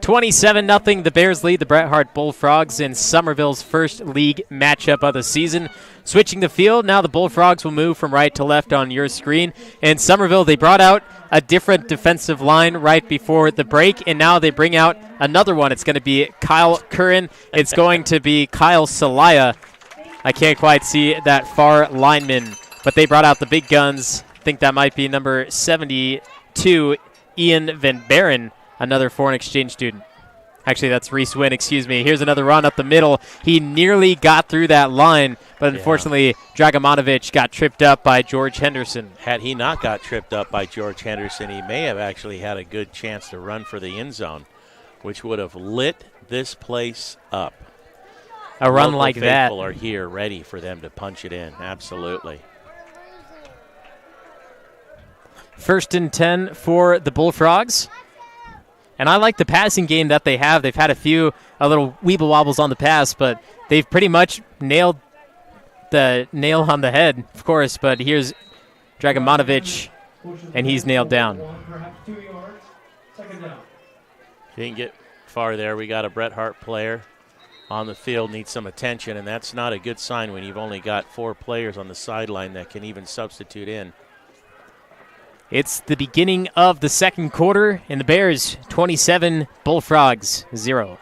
27-0, the Bears lead the Bret Harte Bullfrogs in Summerville's first league matchup of the season. Switching the field, now the Bullfrogs will move from right to left on your screen. In Summerville, they brought out a different defensive line right before the break, and now they bring out another one. It's going to be Kyle Curran. It's going to be Kyle Salaya. I can't quite see that far lineman, but they brought out the big guns. I think that might be number 72, Ian Van Baren, another foreign exchange student. Actually, that's Reese Wynn, excuse me. Here's another run up the middle. He nearly got through that line, but unfortunately, Dragomonovic got tripped up by George Henderson. Had he not got tripped up by George Henderson, he may have actually had a good chance to run for the end zone, which would have lit this place up. A run Local like that. faithful are here ready for them to punch it in. Absolutely. 1st and 10 for the Bullfrogs. And I like the passing game that they have. They've had a little weeble wobbles on the pass, but they've pretty much nailed the nail on the head, of course. But here's Dragomonovic, and he's nailed down. Didn't get far there. We got a Bret Harte player on the field, needs some attention, and that's not a good sign when you've only got 4 players on the sideline that can even substitute in. It's the beginning of the second quarter, and the Bears 27, Bullfrogs 0.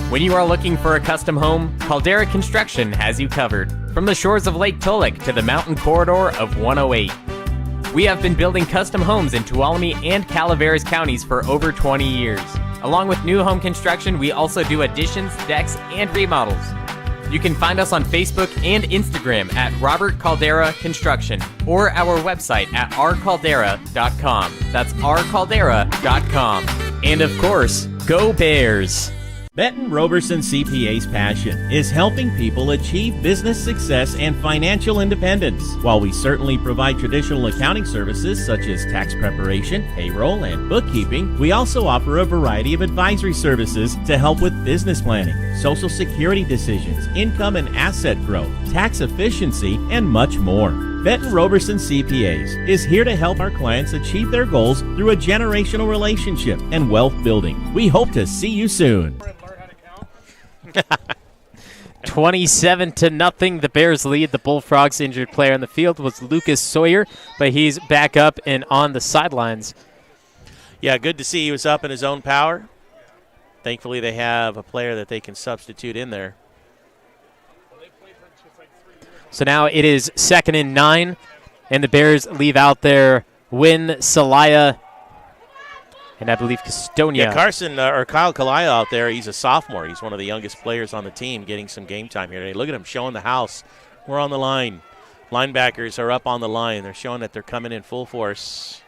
When you are looking for a custom home, Caldera Construction has you covered. From the shores of Lake Tolek to the mountain corridor of 108. We have been building custom homes in Tuolumne and Calaveras counties for over 20 years. Along with new home construction, we also do additions, decks, and remodels. You can find us on Facebook and Instagram at Robert Caldera Construction or our website at rcaldera.com. That's rcaldera.com. And of course, go Bears! Benton Roberson CPA's passion is helping people achieve business success and financial independence. While we certainly provide traditional accounting services such as tax preparation, payroll, and bookkeeping, we also offer a variety of advisory services to help with business planning, social security decisions, income and asset growth, tax efficiency, and much more. Benton Roberson CPAs is here to help our clients achieve their goals through a generational relationship and wealth building. We hope to see you soon. 27-0, the Bears lead. The Bullfrogs' injured player on the field was Lucas Sawyer, but he's back up and on the sidelines. Yeah, good to see he was up in his own power. Thankfully, they have a player that they can substitute in there. So now it is 2nd and 9, and the Bears leave out there Wynn, Salaya, and I believe Custonia. Yeah, Kyle Kalaya out there, he's a sophomore. He's one of the youngest players on the team getting some game time here today. Look at him showing the house. We're on the line. Linebackers are up on the line. They're showing that they're coming in full force.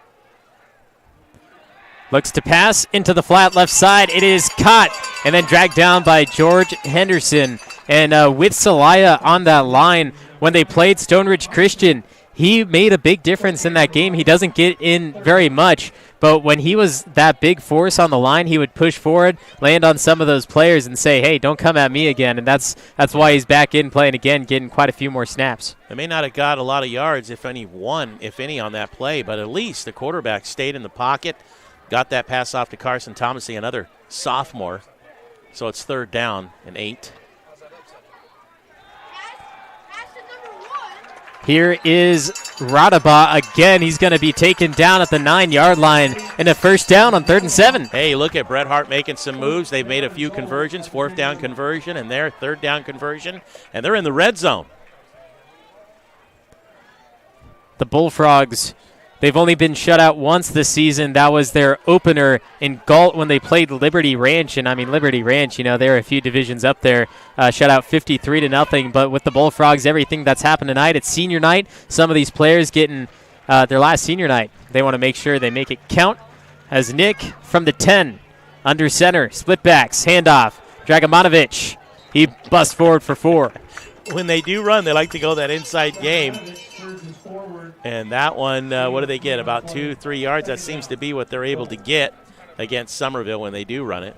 Looks to pass into the flat left side. It is caught and then dragged down by George Henderson. And with Salaya on that line, when they played Stone Ridge Christian, he made a big difference in that game. He doesn't get in very much, but when he was that big force on the line, he would push forward, land on some of those players, and say, hey, don't come at me again. And that's why he's back in playing again, getting quite a few more snaps. They may not have got a lot of yards, if any, on that play, but at least the quarterback stayed in the pocket, got that pass off to Carson Thomasy, another sophomore. So it's 3rd down and 8. Here is Radaba again. He's going to be taken down at the 9-yard line and a 1st down on 3rd and 7. Hey, look at Bret Harte making some moves. They've made a few conversions, 4th down conversion, and their 3rd down conversion, and they're in the red zone. The Bullfrogs They've only been shut out once this season. That was their opener in Galt when they played Liberty Ranch. And, I mean, Liberty Ranch, they're a few divisions up there. Shut out 53-0. But with the Bullfrogs, everything that's happened tonight, it's senior night. Some of these players getting their last senior night. They want to make sure they make it count. As Nick from the 10, under center, split backs, handoff. Dragomanovic, he busts forward for 4. When they do run, they like to go that inside game. And that one, what do they get? About 2-3 yards. That seems to be what they're able to get against Summerville when they do run it.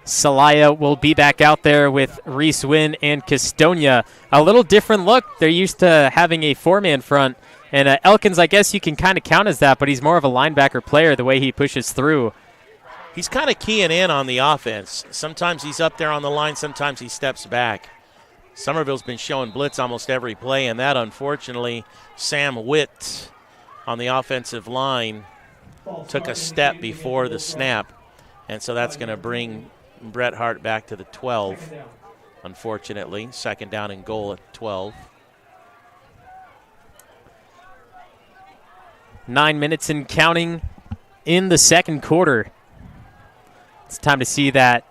Celaya will be back out there with Reese Wynn and Castonia. A little different look. They're used to having a 4-man front. And Elkins, I guess you can kind of count as that, but he's more of a linebacker player the way he pushes through. He's kind of keying in on the offense. Sometimes he's up there on the line. Sometimes he steps back. Summerville's been showing blitz almost every play, and that, unfortunately, Sam Witt on the offensive line took a step before the snap, and so that's going to bring Bret Harte back to the 12, unfortunately. Second down and goal at 12. 9 minutes and counting in the second quarter. It's time to see that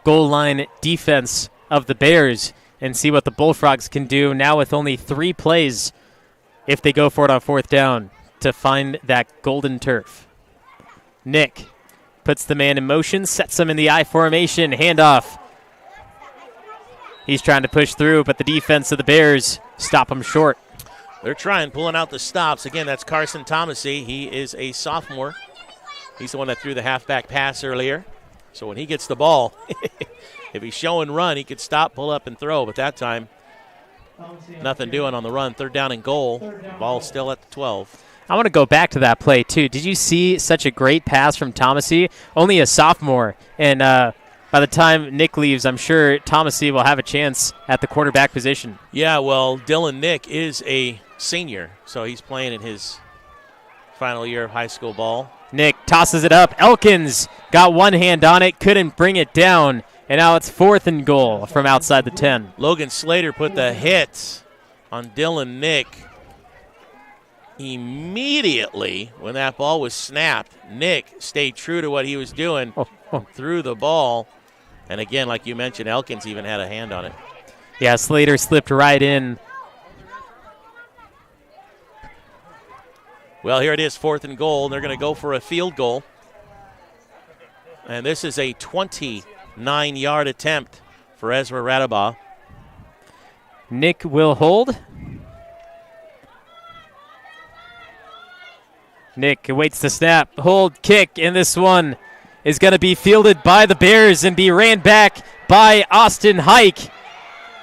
goal line defense of the Bears and see what the Bullfrogs can do now with only 3 plays if they go for it on 4th down to find that golden turf. Nick puts the man in motion, sets him in the I formation, handoff. He's trying to push through, but the defense of the Bears stop him short. They're trying, pulling out the stops. Again, that's Carson Thomasy. He is a sophomore. He's the one that threw the halfback pass earlier. So when he gets the ball, if he's showing run, he could stop, pull up, and throw. But that time, nothing doing on the run. 3rd down and goal. Ball still at the 12. I want to go back to that play, too. Did you see such a great pass from Thomasy? Only a sophomore. And by the time Nick leaves, I'm sure Thomasy will have a chance at the quarterback position. Yeah, well, Dylan Nick is a senior, so he's playing in his final year of high school ball. Nick tosses it up. Elkins got one hand on it, couldn't bring it down, and now it's 4th and goal from outside the 10. Logan Slater put the hit on Dylan Nick. Immediately when that ball was snapped, Nick stayed true to what he was doing, threw the ball, and again, like you mentioned, Elkins even had a hand on it. Yeah, Slater slipped right in. Well, here it is, 4th and goal, and they're going to go for a field goal. And this is a 29-yard attempt for Ezra Radabaugh. Nick will hold. Nick awaits the snap, hold, kick, and this one is going to be fielded by the Bears and be ran back by Austin Hike.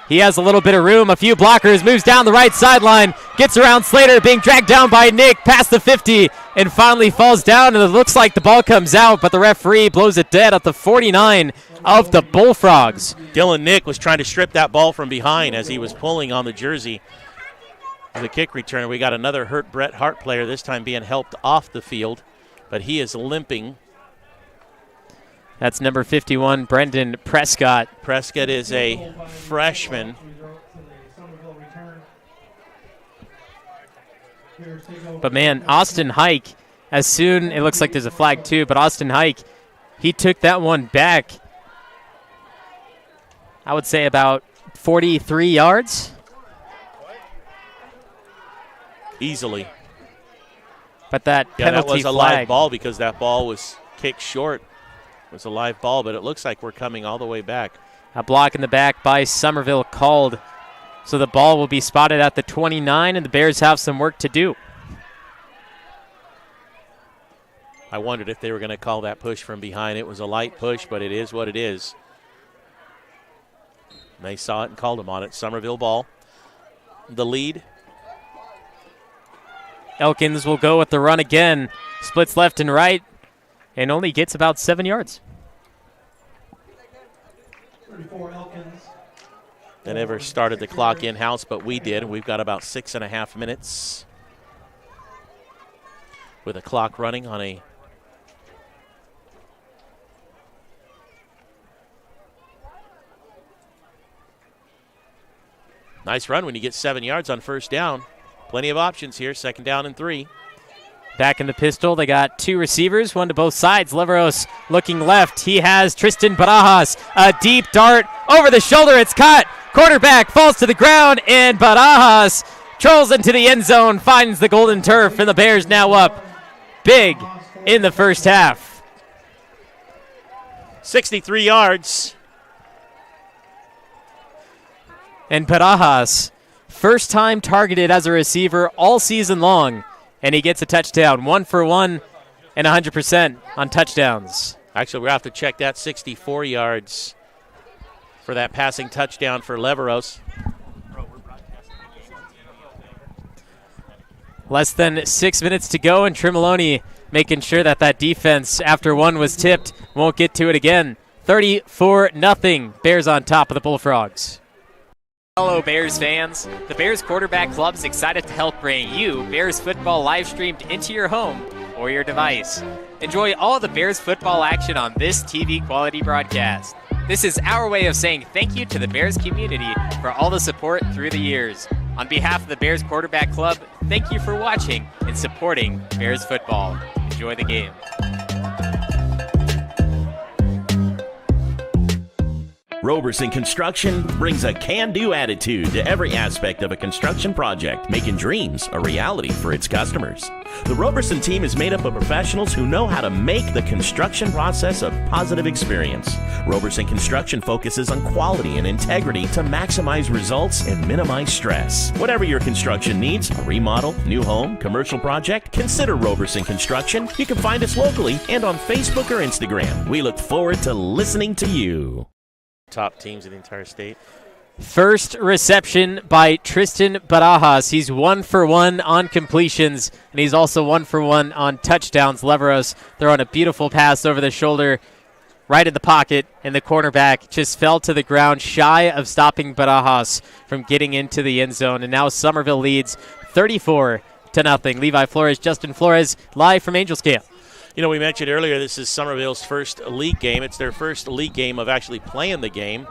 He has a little bit of room, a few blockers, moves down the right sideline, gets around Slater, being dragged down by Nick past the 50, and finally falls down, and it looks like the ball comes out, but the referee blows it dead at the 49 of the Bullfrogs. Dylan Nick was trying to strip that ball from behind as he was pulling on the jersey of the kick returner. We got another hurt Bret Harte player, this time being helped off the field, but he is limping. That's number 51, Brendan Prescott. Prescott is a freshman. But, man, Austin Hike, as soon, it looks like there's a flag too, but Austin Hike, he took that one back, I would say about 43 yards. Easily. But that penalty that was a flag. live ball because that ball was kicked short. It was a live ball, but it looks like we're coming all the way back. A block in the back by Summerville called. So the ball will be spotted at the 29, and the Bears have some work to do. I wondered if they were going to call that push from behind. It was a light push, but it is what it is. They saw it and called them on it. Summerville ball. The lead. Elkins will go with the run again. Splits left and right, and only gets about 7 yards. 34 Elkins. They never started the clock in-house, but we did. We've got about 6.5 minutes with a clock running on a nice run when you get 7 yards on 1st down. plenty of options here. 2nd down and 3. Back in the pistol, they got 2 receivers, one to both sides. Leveros looking left. He has Tristan Barajas. A deep dart over the shoulder. It's caught. Quarterback falls to the ground, and Barajas trolls into the end zone, finds the golden turf, and the Bears now up big in the first half. 63 yards. And Barajas, first time targeted as a receiver all season long. And he gets a touchdown, 1 for 1 and 100% on touchdowns. Actually, we'll have to check that 64 yards for that passing touchdown for Leveros. Less than 6 minutes to go, and Tuolumne making sure that defense, after one was tipped, won't get to it again. 34-0, Bears on top of the Bullfrogs. Hello, Bears fans. The Bears Quarterback Club is excited to help bring you Bears football live streamed into your home or your device. Enjoy all the Bears football action on this TV quality broadcast. This is our way of saying thank you to the Bears community for all the support through the years. On behalf of the Bears Quarterback Club, thank you for watching and supporting Bears football. Enjoy the game. Roberson Construction brings a can-do attitude to every aspect of a construction project, making dreams a reality for its customers. The Roberson team is made up of professionals who know how to make the construction process a positive experience. Roberson Construction focuses on quality and integrity to maximize results and minimize stress. Whatever your construction needs, a remodel, new home, commercial project, consider Roberson Construction. You can find us locally and on Facebook or Instagram. We look forward to listening to you. Top teams in the entire state. First reception by Tristan Barajas. He's 1 for 1 on completions, and he's also 1 for 1 on touchdowns. Leveros throwing a beautiful pass over the shoulder, right in the pocket, and the cornerback just fell to the ground, shy of stopping Barajas from getting into the end zone. And now Summerville leads 34-0. Levi Flores, Justin Flores, live from Angels Camp. You know, we mentioned earlier this is Summerville's first league game. It's their first league game of actually playing the game.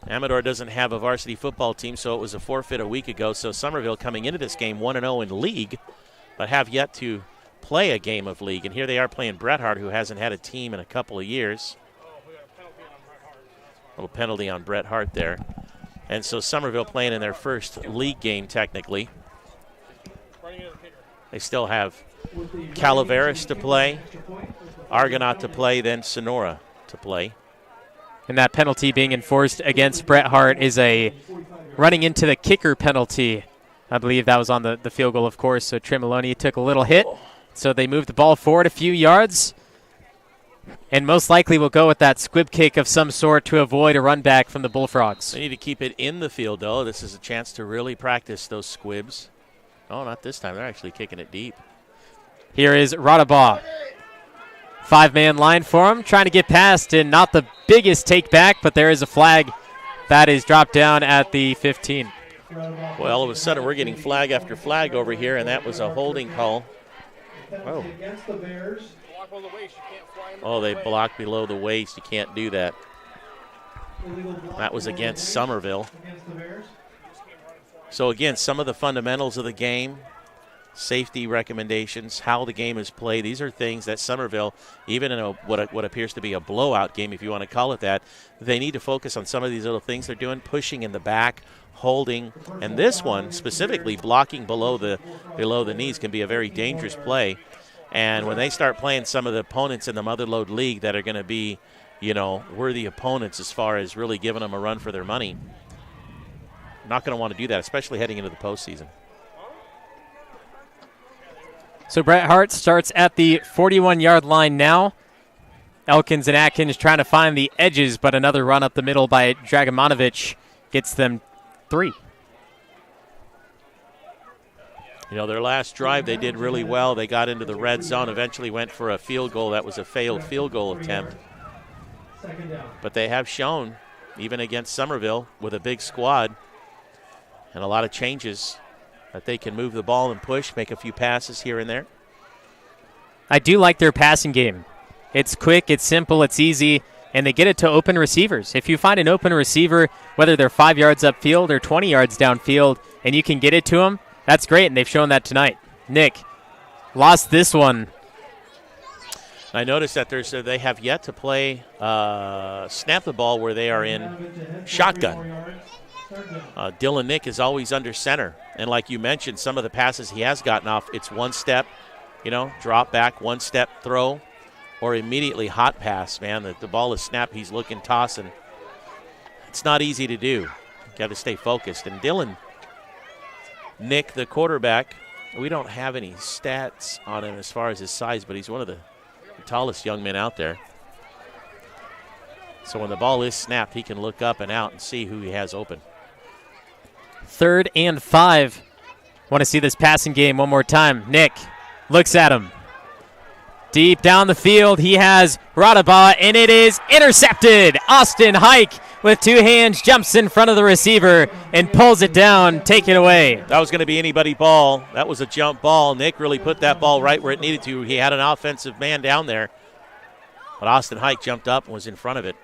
Amador doesn't have a varsity football team, so it was a forfeit a week ago. So Summerville coming into this game 1-0 in league, but have yet to play a game of league. And here they are playing Bret Harte, who hasn't had a team in a couple of years. A little penalty on Bret Harte there. And so Summerville playing in their first league game technically. They still have Calaveras to play, Argonaut to play, then Sonora to play. And that penalty being enforced against Bret Harte is a running into the kicker penalty. I believe that was on the field goal, of course. So Tremoloni took a little hit. So they moved the ball forward a few yards. And most likely will go with that squib kick of some sort to avoid a run back from the Bullfrogs. They need to keep it in the field, though. This is a chance to really practice those squibs. Oh, not this time. They're actually kicking it deep. Here is Radabaugh. 5-man line for him, trying to get past, and not the biggest take back, but there is a flag that is dropped down at the 15. Well, all of a sudden we're getting flag after flag over here, and that was a holding call. Oh. Oh, they blocked below the waist. You can't do that. That was against Summerville. So, again, some of the fundamentals of the game, safety recommendations, how the game is played, these are things that Summerville, even in what appears to be a blowout game, if you want to call it that, they need to focus on some of these little things they're doing, pushing in the back, holding, and this one specifically blocking below the knees can be a very dangerous play. And when they start playing some of the opponents in the Motherlode League that are going to be, worthy opponents as far as really giving them a run for their money, not going to want to do that, especially heading into the postseason. So Bret Harte starts at the 41-yard line now. Elkins and Atkins trying to find the edges, but another run up the middle by Dragomonovic gets them 3. Their last drive, they did really well. They got into the red zone, eventually went for a field goal. That was a failed field goal attempt. But they have shown, even against Summerville, with a big squad and a lot of changes, that they can move the ball and push, make a few passes here and there. I do like their passing game. It's quick, it's simple, it's easy, and they get it to open receivers. If you find an open receiver, whether they're 5 yards upfield or 20 yards downfield, and you can get it to them, That's great, and they've shown that tonight. Nick lost this one. I noticed that they have yet to play snap the ball where they are in shotgun. Dylan Nick is always under center. And like you mentioned, some of the passes he has gotten off, it's one step, drop back, one step throw, or immediately hot pass, man. The ball is snapped, he's looking, tossing. It's not easy to do. Got to stay focused. And Dylan Nick, the quarterback, we don't have any stats on him as far as his size, but he's one of the tallest young men out there. So when the ball is snapped, he can look up and out and see who he has open. 3rd and 5. Want to see this passing game one more time. Nick looks at him. Deep down the field, he has Radaba, and it is intercepted. Austin Hike with 2 hands jumps in front of the receiver and pulls it down, take it away. That was going to be anybody ball. That was a jump ball. Nick really put that ball right where it needed to. He had an offensive man down there, but Austin Hike jumped up and was in front of it.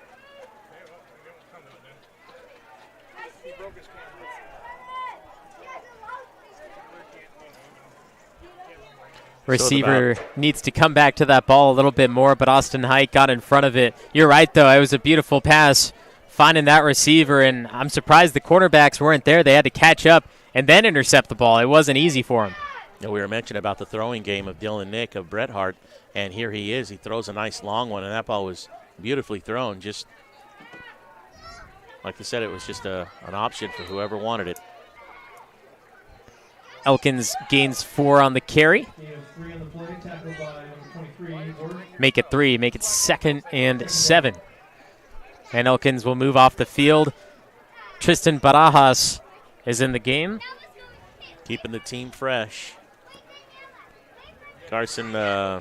Receiver needs to come back to that ball a little bit more, but Austin Hike got in front of it. You're right, though. It was a beautiful pass finding that receiver, and I'm surprised the quarterbacks weren't there. They had to catch up and then intercept the ball. It wasn't easy for him. We were mentioning about the throwing game of Dylan Nick of Bret Harte, and here he is. He throws a nice long one, and that ball was beautifully thrown. Just like I said, it was just an option for whoever wanted it. Elkins gains 4 on the carry. Make it 3. Make it 2nd and 7. And Elkins will move off the field. Tristan Barajas is in the game. Keeping the team fresh. Kyle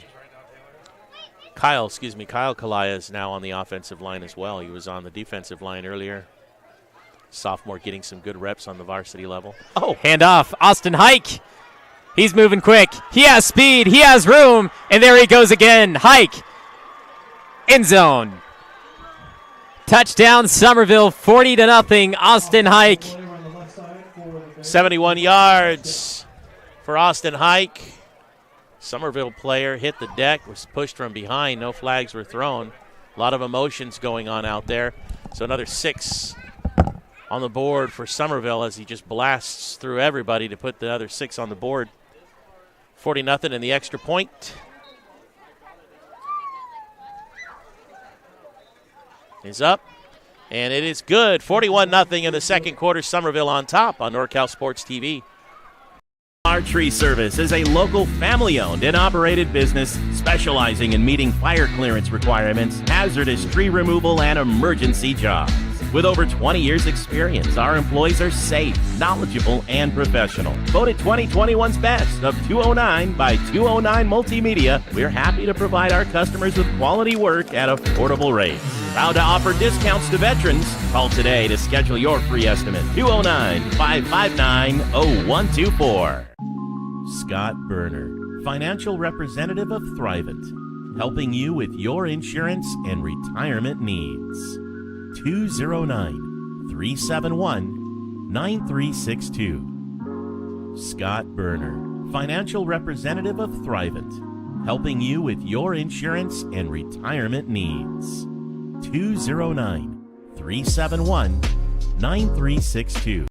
Kalaya is now on the offensive line as well. He was on the defensive line earlier. Sophomore getting some good reps on the varsity level. Oh, handoff. Austin Hike. He's moving quick. He has speed. He has room. And there he goes again. Hike. End zone. Touchdown, Summerville, 40-0. Austin Hike. 71 yards for Austin Hike. Summerville player hit the deck, was pushed from behind. No flags were thrown. A lot of emotions going on out there. So another 6 on the board for Summerville as he just blasts through everybody to put the other 6 on the board. 40-0 in the extra point. Is up, and it is good. 41-0 in the second quarter. Summerville on top on NorCal Sports TV. Our Tree Service is a local family-owned and operated business specializing in meeting fire clearance requirements, hazardous tree removal, and emergency jobs. With over 20 years' experience, our employees are safe, knowledgeable, and professional. Voted 2021's Best of 209 by 209 Multimedia, we're happy to provide our customers with quality work at affordable rates. Proud to offer discounts to veterans. Call today to schedule your free estimate. 209-559-0124. Scott Berner, financial representative of Thrivent, helping you with your insurance and retirement needs. 209-371-9362. Scott Berner, financial representative of Thrivent, helping you with your insurance and retirement needs. 209-371-9362.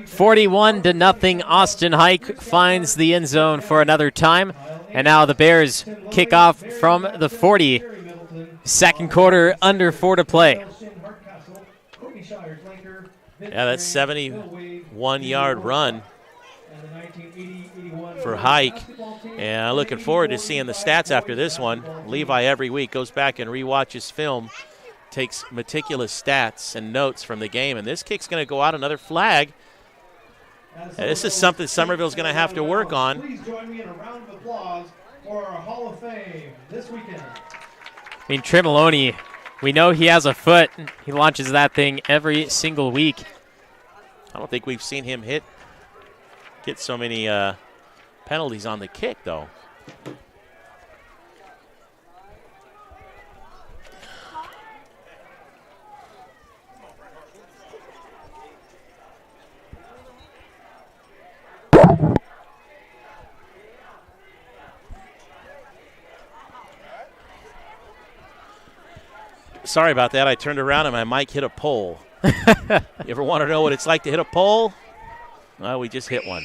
41-0. Austin Hike finds the end zone for another time. And now the Bears kick off from the 40. Second quarter, under 4 to play. Yeah, that's 71-yard run for Hike. And I'm looking forward to seeing the stats after this one. Levi every week goes back and rewatches film, takes meticulous stats and notes from the game. And this kick's going to go out, another flag. This is something Summerville's going to have to work on. Please join me in a round of applause for our Hall of Fame this weekend. I mean, Tremoloni, we know he has a foot. He launches that thing every single week. I don't think we've seen him get so many penalties on the kick, though. sorry about that. I turned around and my mic hit a pole. You ever want to know what it's like to hit a pole? Well, we just hit one.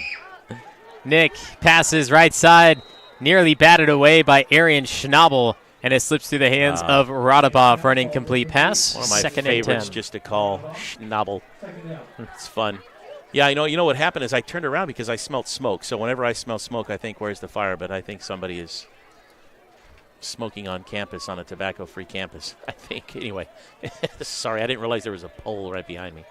Nick passes right side, nearly batted away by Arian Schnabel, and it slips through the hands of Radabov for an incomplete pass. One of my Second favorites and 10. just to call Schnabel. It's fun. Yeah, you know what happened is I turned around because I smelled smoke. So whenever I smell smoke, I think, where's the fire? But I think somebody is smoking on campus, on a tobacco-free campus, I think. Anyway, sorry, I didn't realize there was a pole right behind me.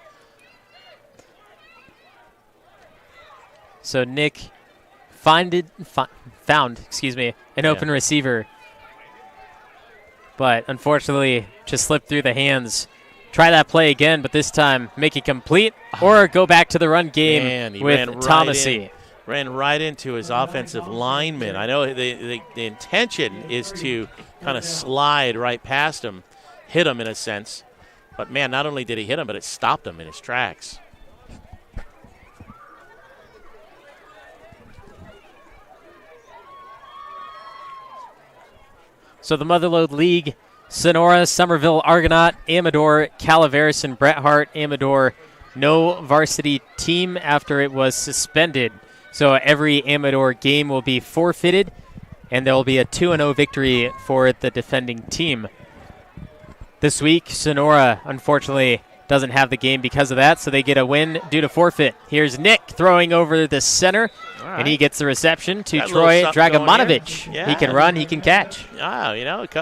So Nick found an open receiver, but unfortunately just slipped through the hands. Try that play again, but this time make it complete or go back to the run game with Thomasy. Ran right into his offensive lineman. I know the intention is to kind of slide right past him, hit him in a sense. But, man, not only did he hit him, but it stopped him in his tracks. So the Motherlode League, Sonora, Summerville, Argonaut, Amador, Calaveras, and Bret Harte. Amador, no varsity team after it was suspended. So every Amador game will be forfeited, and there will be a 2-0 victory for the defending team. This week, Sonora, unfortunately, doesn't have the game because of that, so they get a win due to forfeit. Here's Nick throwing over the center, and he gets the reception to Troy Dragomanovich. Yeah. He can run, he can catch. A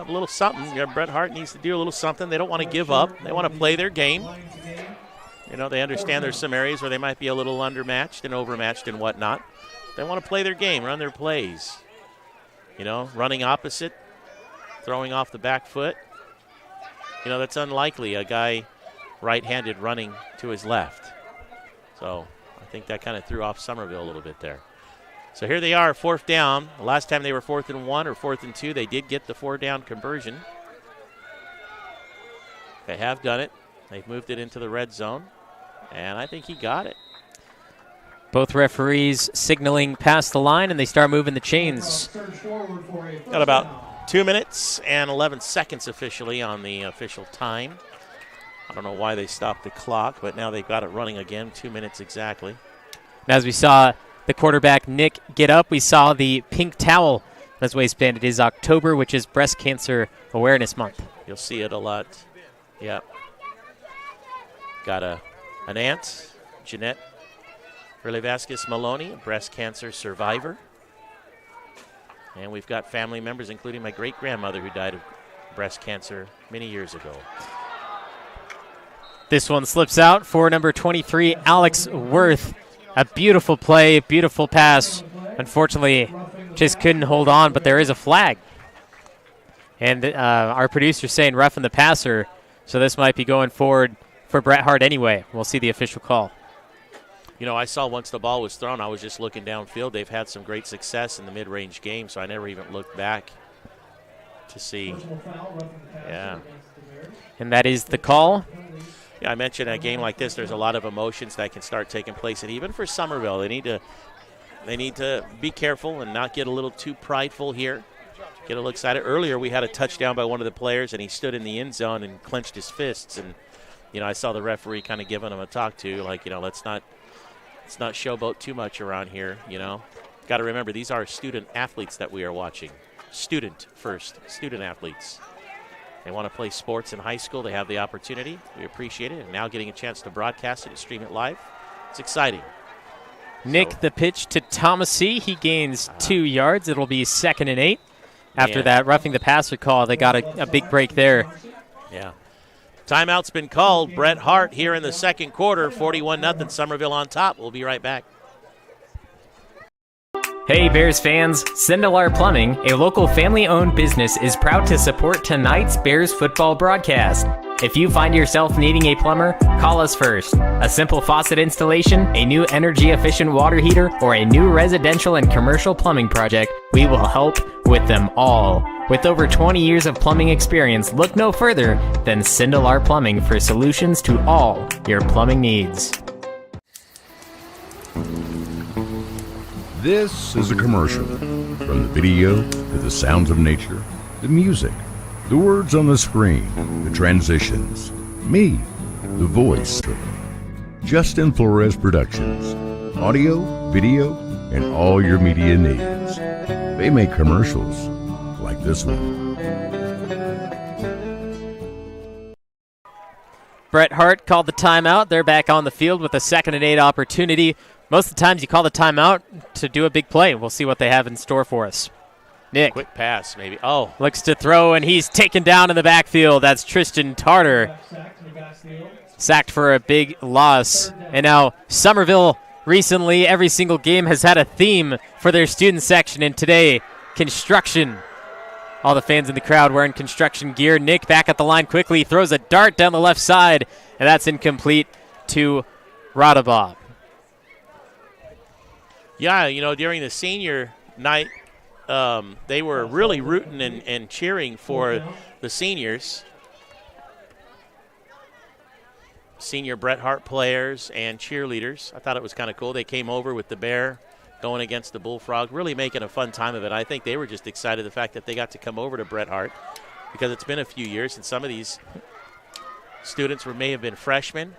little something. Bret Harte needs to do a little something. They don't want to give up. They want to play their game. They understand there's some areas where they might be a little undermatched and overmatched and whatnot. They want to play their game, run their plays. Running opposite, throwing off the back foot. That's unlikely, a guy right-handed running to his left. So I think that kind of threw off Summerville a little bit there. So here they are, 4th down. The last time they were 4th and 1 or 4th and 2, they did get the 4-down conversion. They have done it. They've moved it into the red zone, and I think he got it. Both referees signaling past the line, and they start moving the chains. Got about 2 minutes and 11 seconds officially on the official time. I don't know why they stopped the clock, but now they've got it running again, 2 minutes exactly. And as we saw the quarterback, Nick, get up, we saw the pink towel on his waistband. It is October, which is Breast Cancer Awareness Month. You'll see it a lot. Yeah. Got an aunt, Jeanette Vasquez Maloney, a breast cancer survivor. And we've got family members, including my great-grandmother, who died of breast cancer many years ago. This one slips out for number 23, Alex Worth. A beautiful play, beautiful pass. Unfortunately, just couldn't hold on, but there is a flag. And our producer's saying roughing the passer, so this might be going forward for Bret Harte anyway. We'll see the official call. I saw once the ball was thrown, I was just looking downfield. They've had some great success in the mid-range game, so I never even looked back to see. Yeah. And that is the call. Yeah, I mentioned a game like this, there's a lot of emotions that can start taking place, and even for Summerville, they need to be careful and not get a little too prideful here. Get a little excited. Earlier, we had a touchdown by one of the players, and he stood in the end zone and clenched his fists. And I saw the referee kind of giving him a talk to, like, let's not showboat too much around here. Got to remember, these are student athletes that we are watching. Student athletes. They want to play sports in high school. They have the opportunity. We appreciate it. And now getting a chance to broadcast it and stream it live, it's exciting. Nick, the pitch to Thomasy. He gains 2 yards. It'll be 2nd and 8. After that roughing the passer call, they got a big break there. Yeah. Timeout's been called. Bret Harte here in the second quarter. 41-0. Summerville on top. We'll be right back. Hey Bears fans, Sindelar Plumbing, a local family-owned business, is proud to support tonight's Bears football broadcast. If you find yourself needing a plumber, call us first. A simple faucet installation, a new energy-efficient water heater, or a new residential and commercial plumbing project, we will help with them all. With over 20 years of plumbing experience, look no further than Sindelar Plumbing for solutions to all your plumbing needs. This is a commercial. From the video to the sounds of nature, the music, the The words on the screen, the transitions, me, the voice. Justin Flores Productions. Audio, video, and all your media needs. They make commercials like this one. Bret Harte called the timeout. They're back on the field with a 2nd and 8 opportunity. Most of the times you call the timeout to do a big play. We'll see what they have in store for us. Nick. Quick pass, maybe. Oh. Looks to throw, and he's taken down in the backfield. That's Tristan Tarter. Sacked for a big loss. And now Summerville recently, every single game has had a theme for their student section. And today, construction. All the fans in the crowd wearing construction gear. Nick back at the line quickly. Throws a dart down the left side. And that's incomplete to Radabaugh. Yeah, during the senior night, they were really rooting and cheering for the seniors. Senior Bret Harte players and cheerleaders. I thought it was kind of cool. They came over with the bear going against the bullfrog, really making a fun time of it. I think they were just excited the fact that they got to come over to Bret Harte because it's been a few years, and some of these students may have been freshmen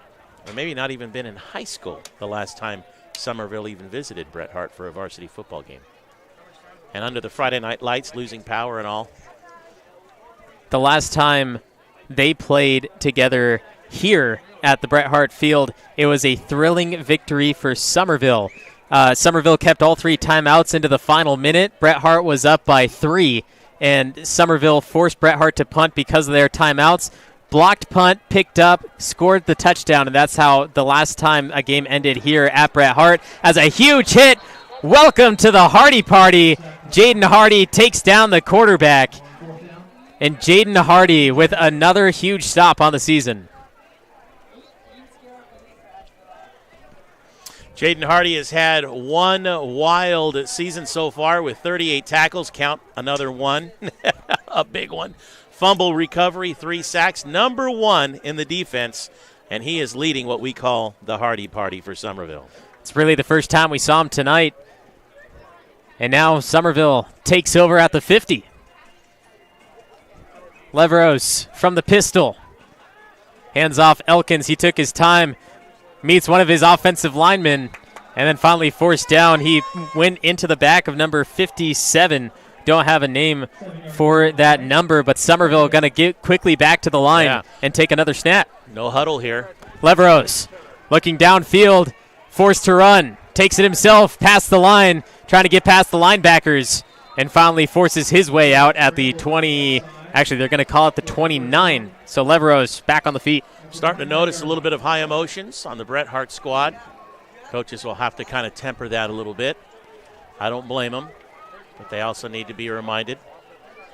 or maybe not even been in high school the last time Summerville even visited Bret Harte for a varsity football game. And under the Friday night lights, losing power and all. The last time they played together here at the Bret Harte Field, it was a thrilling victory for Summerville. Summerville kept all 3 timeouts into the final minute. Bret Harte was up by 3, and Summerville forced Bret Harte to punt because of their timeouts. Blocked punt, picked up, scored the touchdown, and that's how the last time a game ended here at Bret Harte. As a huge hit, welcome to the Hardy Party. Jaden Hardy takes down the quarterback, and Jaden Hardy with another huge stop on the season. Jaden Hardy has had one wild season so far with 38 tackles. Count another one, a big one. Fumble recovery, 3 sacks, number 1 in the defense, and he is leading what we call the Hardy Party for Summerville. It's really the first time we saw him tonight. And now Summerville takes over at the 50. Leveros from the pistol. Hands off Elkins. He took his time. Meets one of his offensive linemen. And then finally forced down. He went into the back of number 57. Don't have a name for that number. But Summerville going to get quickly back to the line and take another snap. No huddle here. Leveros looking downfield. Forced to run. Takes it himself past the line. Trying to get past the linebackers. And finally forces his way out at the 20. Actually, they're going to call it the 29. So Leveros back on the feet. Starting to notice a little bit of high emotions on the Bret Harte squad. Coaches will have to kind of temper that a little bit. I don't blame them, but they also need to be reminded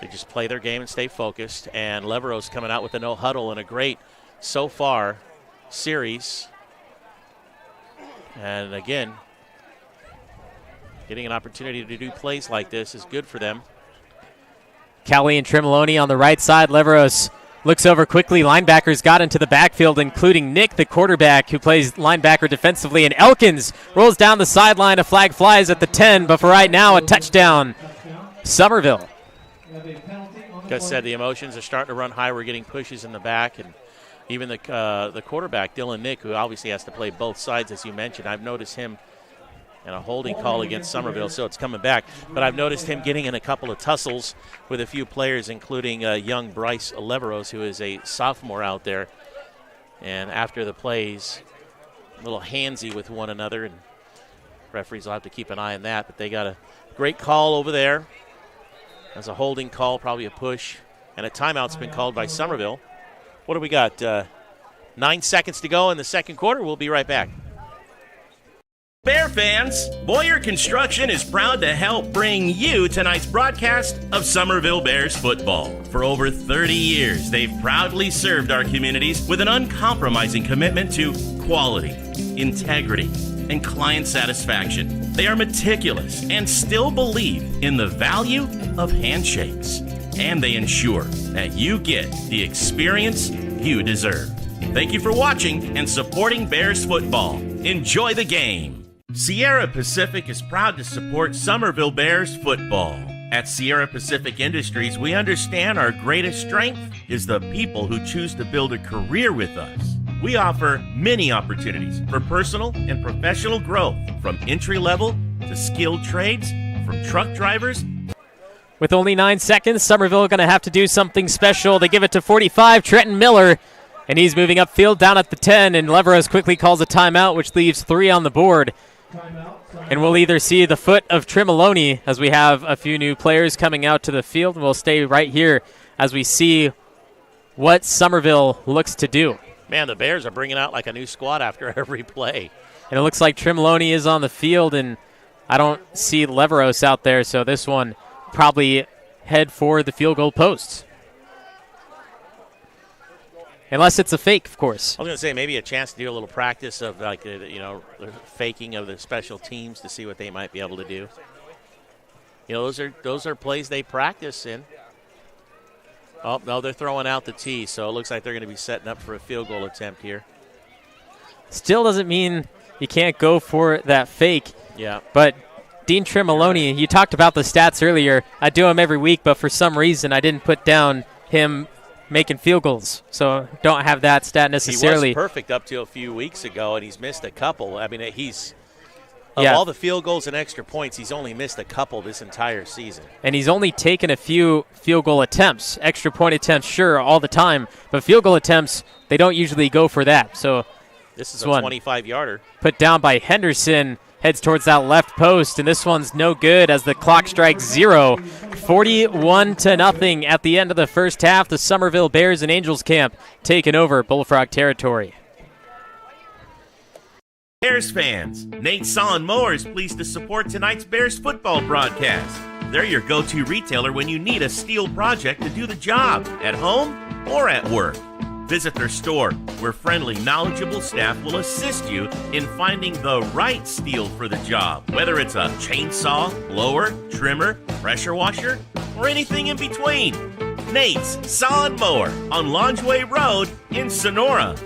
to just play their game and stay focused. And Leveros coming out with a no huddle and a great, so far, series. And again, getting an opportunity to do plays like this is good for them. Callie and Tremoloni on the right side. Leveros looks over quickly. Linebackers got into the backfield, including Nick, the quarterback, who plays linebacker defensively. And Elkins rolls down the sideline. A flag flies at the 10, but for right now, a touchdown. Summerville. Like I said, the emotions are starting to run high. We're getting pushes in the back. And even the quarterback, Dylan Nick, who obviously has to play both sides, as you mentioned, I've noticed him and a holding call against Summerville, so it's coming back. But I've noticed him getting in a couple of tussles with a few players, including young Bryce Leveros, who is a sophomore out there. And after the plays, a little handsy with one another, and referees will have to keep an eye on that. But they got a great call over there. As a holding call, probably a push, and a timeout's been called by Summerville. What do we got? 9 seconds to go in the second quarter. We'll be right back. Bear fans, Boyer Construction is proud to help bring you tonight's broadcast of Summerville Bears football. For over 30 years, they've proudly served our communities with an uncompromising commitment to quality, integrity, and client satisfaction. They are meticulous and still believe in the value of handshakes. And they ensure that you get the experience you deserve. Thank you for watching and supporting Bears football. Enjoy the game. Sierra Pacific is proud to support Summerville Bears football. At Sierra Pacific Industries, we understand our greatest strength is the people who choose to build a career with us. We offer many opportunities for personal and professional growth, from entry level to skilled trades, from truck drivers. With only 9 seconds, Summerville going to have to do something special. They give it to 45, Trenton Miller, and he's moving upfield down at the 10, and Leveros quickly calls a timeout, which leaves 3 on the board. And we'll either see the foot of Trimolone as we have a few new players coming out to the field, and we'll stay right here as we see what Summerville looks to do. Man, the Bears are bringing out like a new squad after every play. And it looks like Trimolone is on the field, and I don't see Leveros out there, so this one probably head for the field goal posts. Unless it's a fake, of course. I was going to say maybe a chance to do a little practice of the faking of the special teams to see what they might be able to do. Those are plays they practice in. Oh, no, they're throwing out the tee, so it looks like they're going to be setting up for a field goal attempt here. Still doesn't mean you can't go for that fake. Yeah. But Dean Trimolone, you talked about the stats earlier. I do them every week, but for some reason I didn't put down him making field goals, so don't have that stat necessarily. He was perfect up to a few weeks ago, and he's missed a couple. I mean, all the field goals and extra points, he's only missed a couple this entire season. And he's only taken a few field goal attempts. Extra point attempts, sure, all the time, but field goal attempts, they don't usually go for that. So this is a 25-yarder. Put down by Henderson, heads towards that left post, and this one's no good as the clock strikes 0. 41-0 at the end of the first half. The Summerville Bears and Angels camp taking over Bullfrog territory. Bears fans, Nate Saw Mower is pleased to support tonight's Bears football broadcast. They're your go-to retailer when you need a steel project to do the job, at home or at work. Visit their store, where friendly, knowledgeable staff will assist you in finding the right steel for the job, whether it's a chainsaw, blower, trimmer, pressure washer, or anything in between. Nate's Saw and Mower on Longeway Road in Sonora.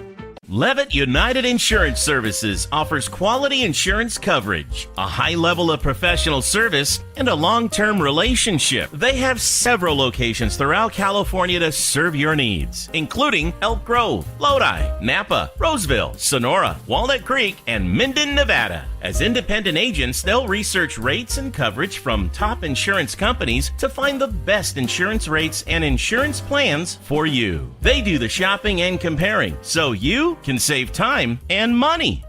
Levitt United Insurance Services offers quality insurance coverage, a high level of professional service, and a long-term relationship. They have several locations throughout California to serve your needs, including Elk Grove, Lodi, Napa, Roseville, Sonora, Walnut Creek, and Minden, Nevada. As independent agents, they'll research rates and coverage from top insurance companies to find the best insurance rates and insurance plans for you. They do the shopping and comparing, so you can save time and money.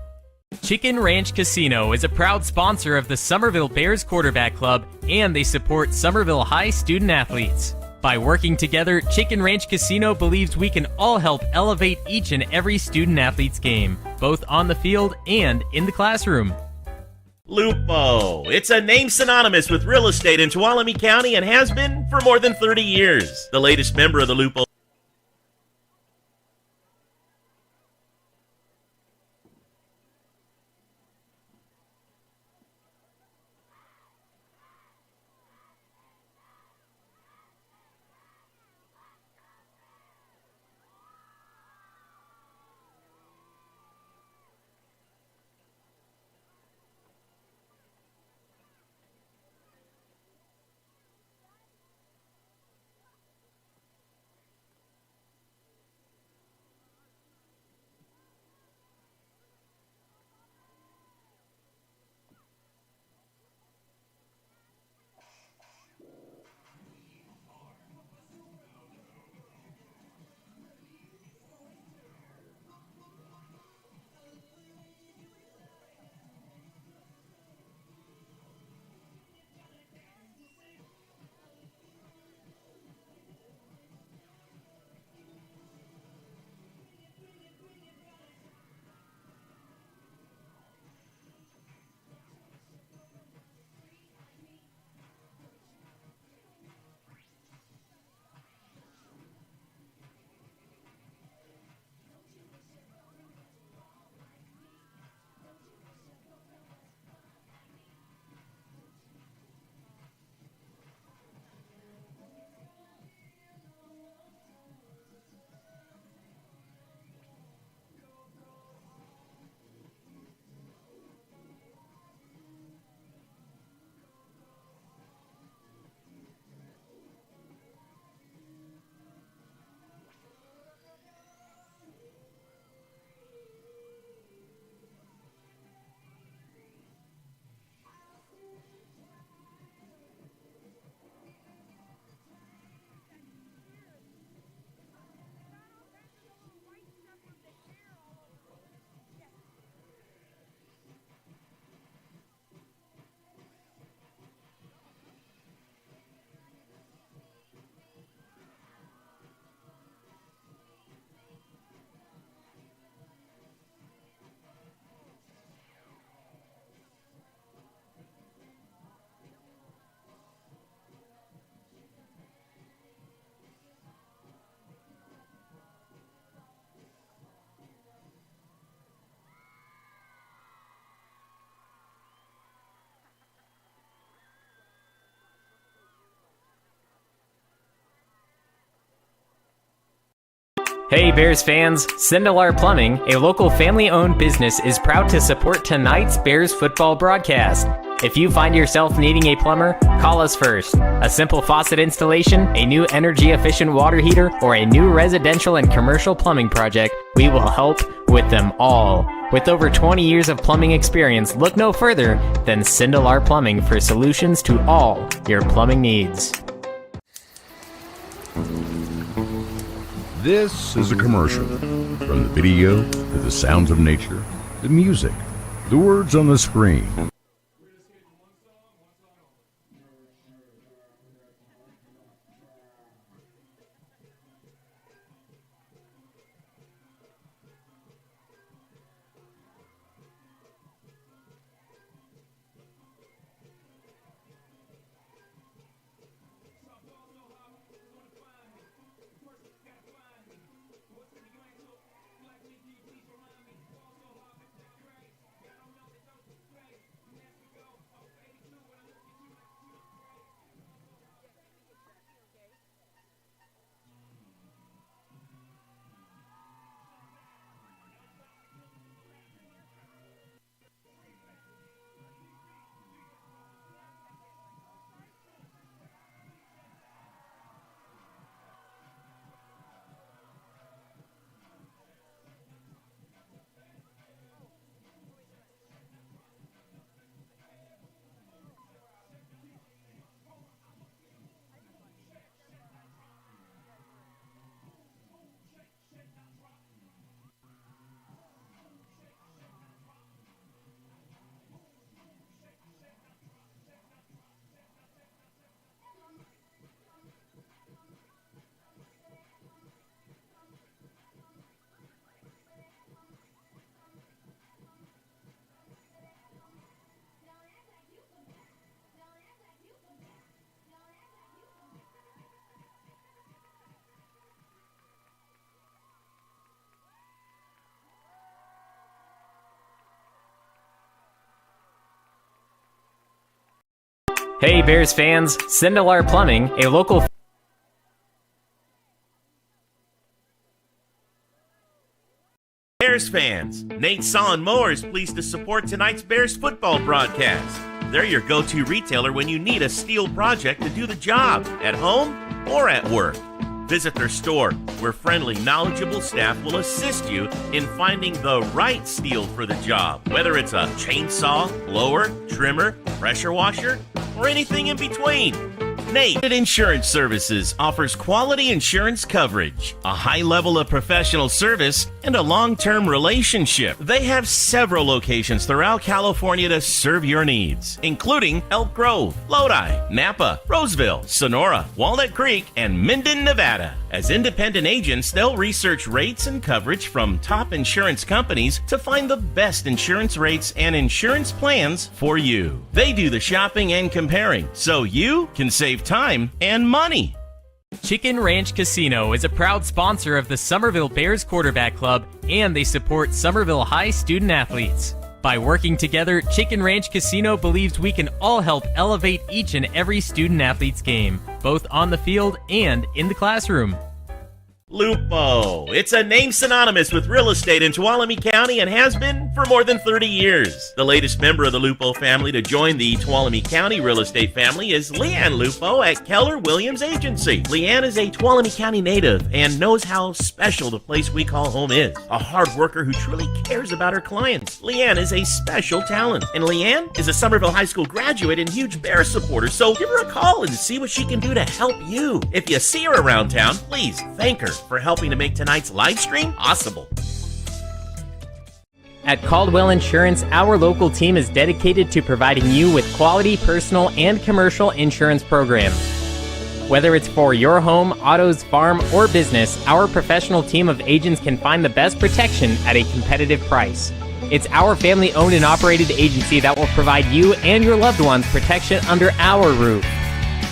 Chicken Ranch Casino is a proud sponsor of the Summerville Bears Quarterback Club, and they support Summerville High student athletes. By working together, Chicken Ranch Casino believes we can all help elevate each and every student athlete's game, both on the field and in the classroom. Lupo. It's a name synonymous with real estate in Tuolumne County and has been for more than 30 years. The latest member of the Lupo Hey Bears fans, Sindelar Plumbing, a local family-owned business, is proud to support tonight's Bears football broadcast. If you find yourself needing a plumber, call us first. A simple faucet installation, a new energy-efficient water heater, or a new residential and commercial plumbing project, we will help with them all. With over 20 years of plumbing experience, look no further than Sindelar Plumbing for solutions to all your plumbing needs. This is a commercial. From the video to the sounds of nature, the music, the words on the screen. Hey Bears fans, Sindelar Plumbing, a local... Bears fans, Nate Saw Mower is pleased to support tonight's Bears football broadcast. They're your go-to retailer when you need a steel project to do the job, at home or at work. Visit their store, where friendly, knowledgeable staff will assist you in finding the right steel for the job, whether it's a chainsaw, blower, trimmer, pressure washer, or anything in between. Nate Insurance Services offers quality insurance coverage, a high level of professional service, and a long-term relationship. They have several locations throughout California to serve your needs, including Elk Grove, Lodi, Napa, Roseville, Sonora, Walnut Creek, and Minden, Nevada. As independent agents, they'll research rates and coverage from top insurance companies to find the best insurance rates and insurance plans for you. They do the shopping and comparing, so you can save time and money. Chicken Ranch Casino is a proud sponsor of the Summerville Bears Quarterback Club, and they support Summerville High student athletes. By working together, Chicken Ranch Casino believes we can all help elevate each and every student athlete's game, both on the field and in the classroom. Lupo. It's a name synonymous with real estate in Tuolumne County and has been for more than 30 years. The latest member of the Lupo family to join the Tuolumne County real estate family is LeAnn Lupo at Keller Williams Agency. LeAnn is a Tuolumne County native and knows how special the place we call home is. A hard worker who truly cares about her clients. LeAnn is a special talent, and LeAnn is a Summerville High School graduate and huge Bears supporter, so give her a call and see what she can do to help you. If you see her around town, please thank her for helping to make tonight's live stream possible. At Caldwell Insurance, our local team is dedicated to providing you with quality personal and commercial insurance programs. Whether it's for your home, autos, farm, or business, our professional team of agents can find the best protection at a competitive price. It's our family-owned and operated agency that will provide you and your loved ones protection under our roof.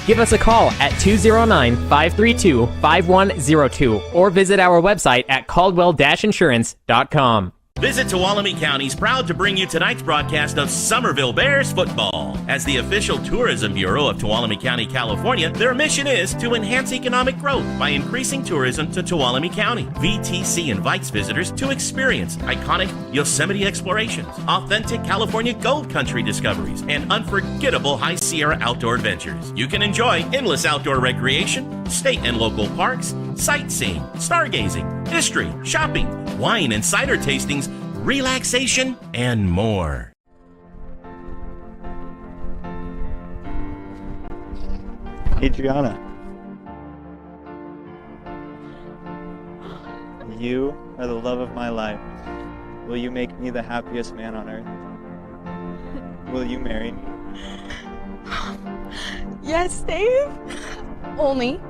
Give us a call at 209-532-5102 or visit our website at caldwell-insurance.com. Visit Tuolumne County's proud to bring you tonight's broadcast of Summerville Bears football. As the official tourism bureau of Tuolumne County, California, their mission is to enhance economic growth by increasing tourism to Tuolumne County. VTC invites visitors to experience iconic Yosemite explorations, authentic California gold country discoveries, and unforgettable High Sierra outdoor adventures. You can enjoy endless outdoor recreation, state and local parks, sightseeing, stargazing, history, shopping, wine and cider tastings, relaxation, and more. Adriana, you are the love of my life. Will you make me the happiest man on earth? Will you marry me? Yes, Dave. Only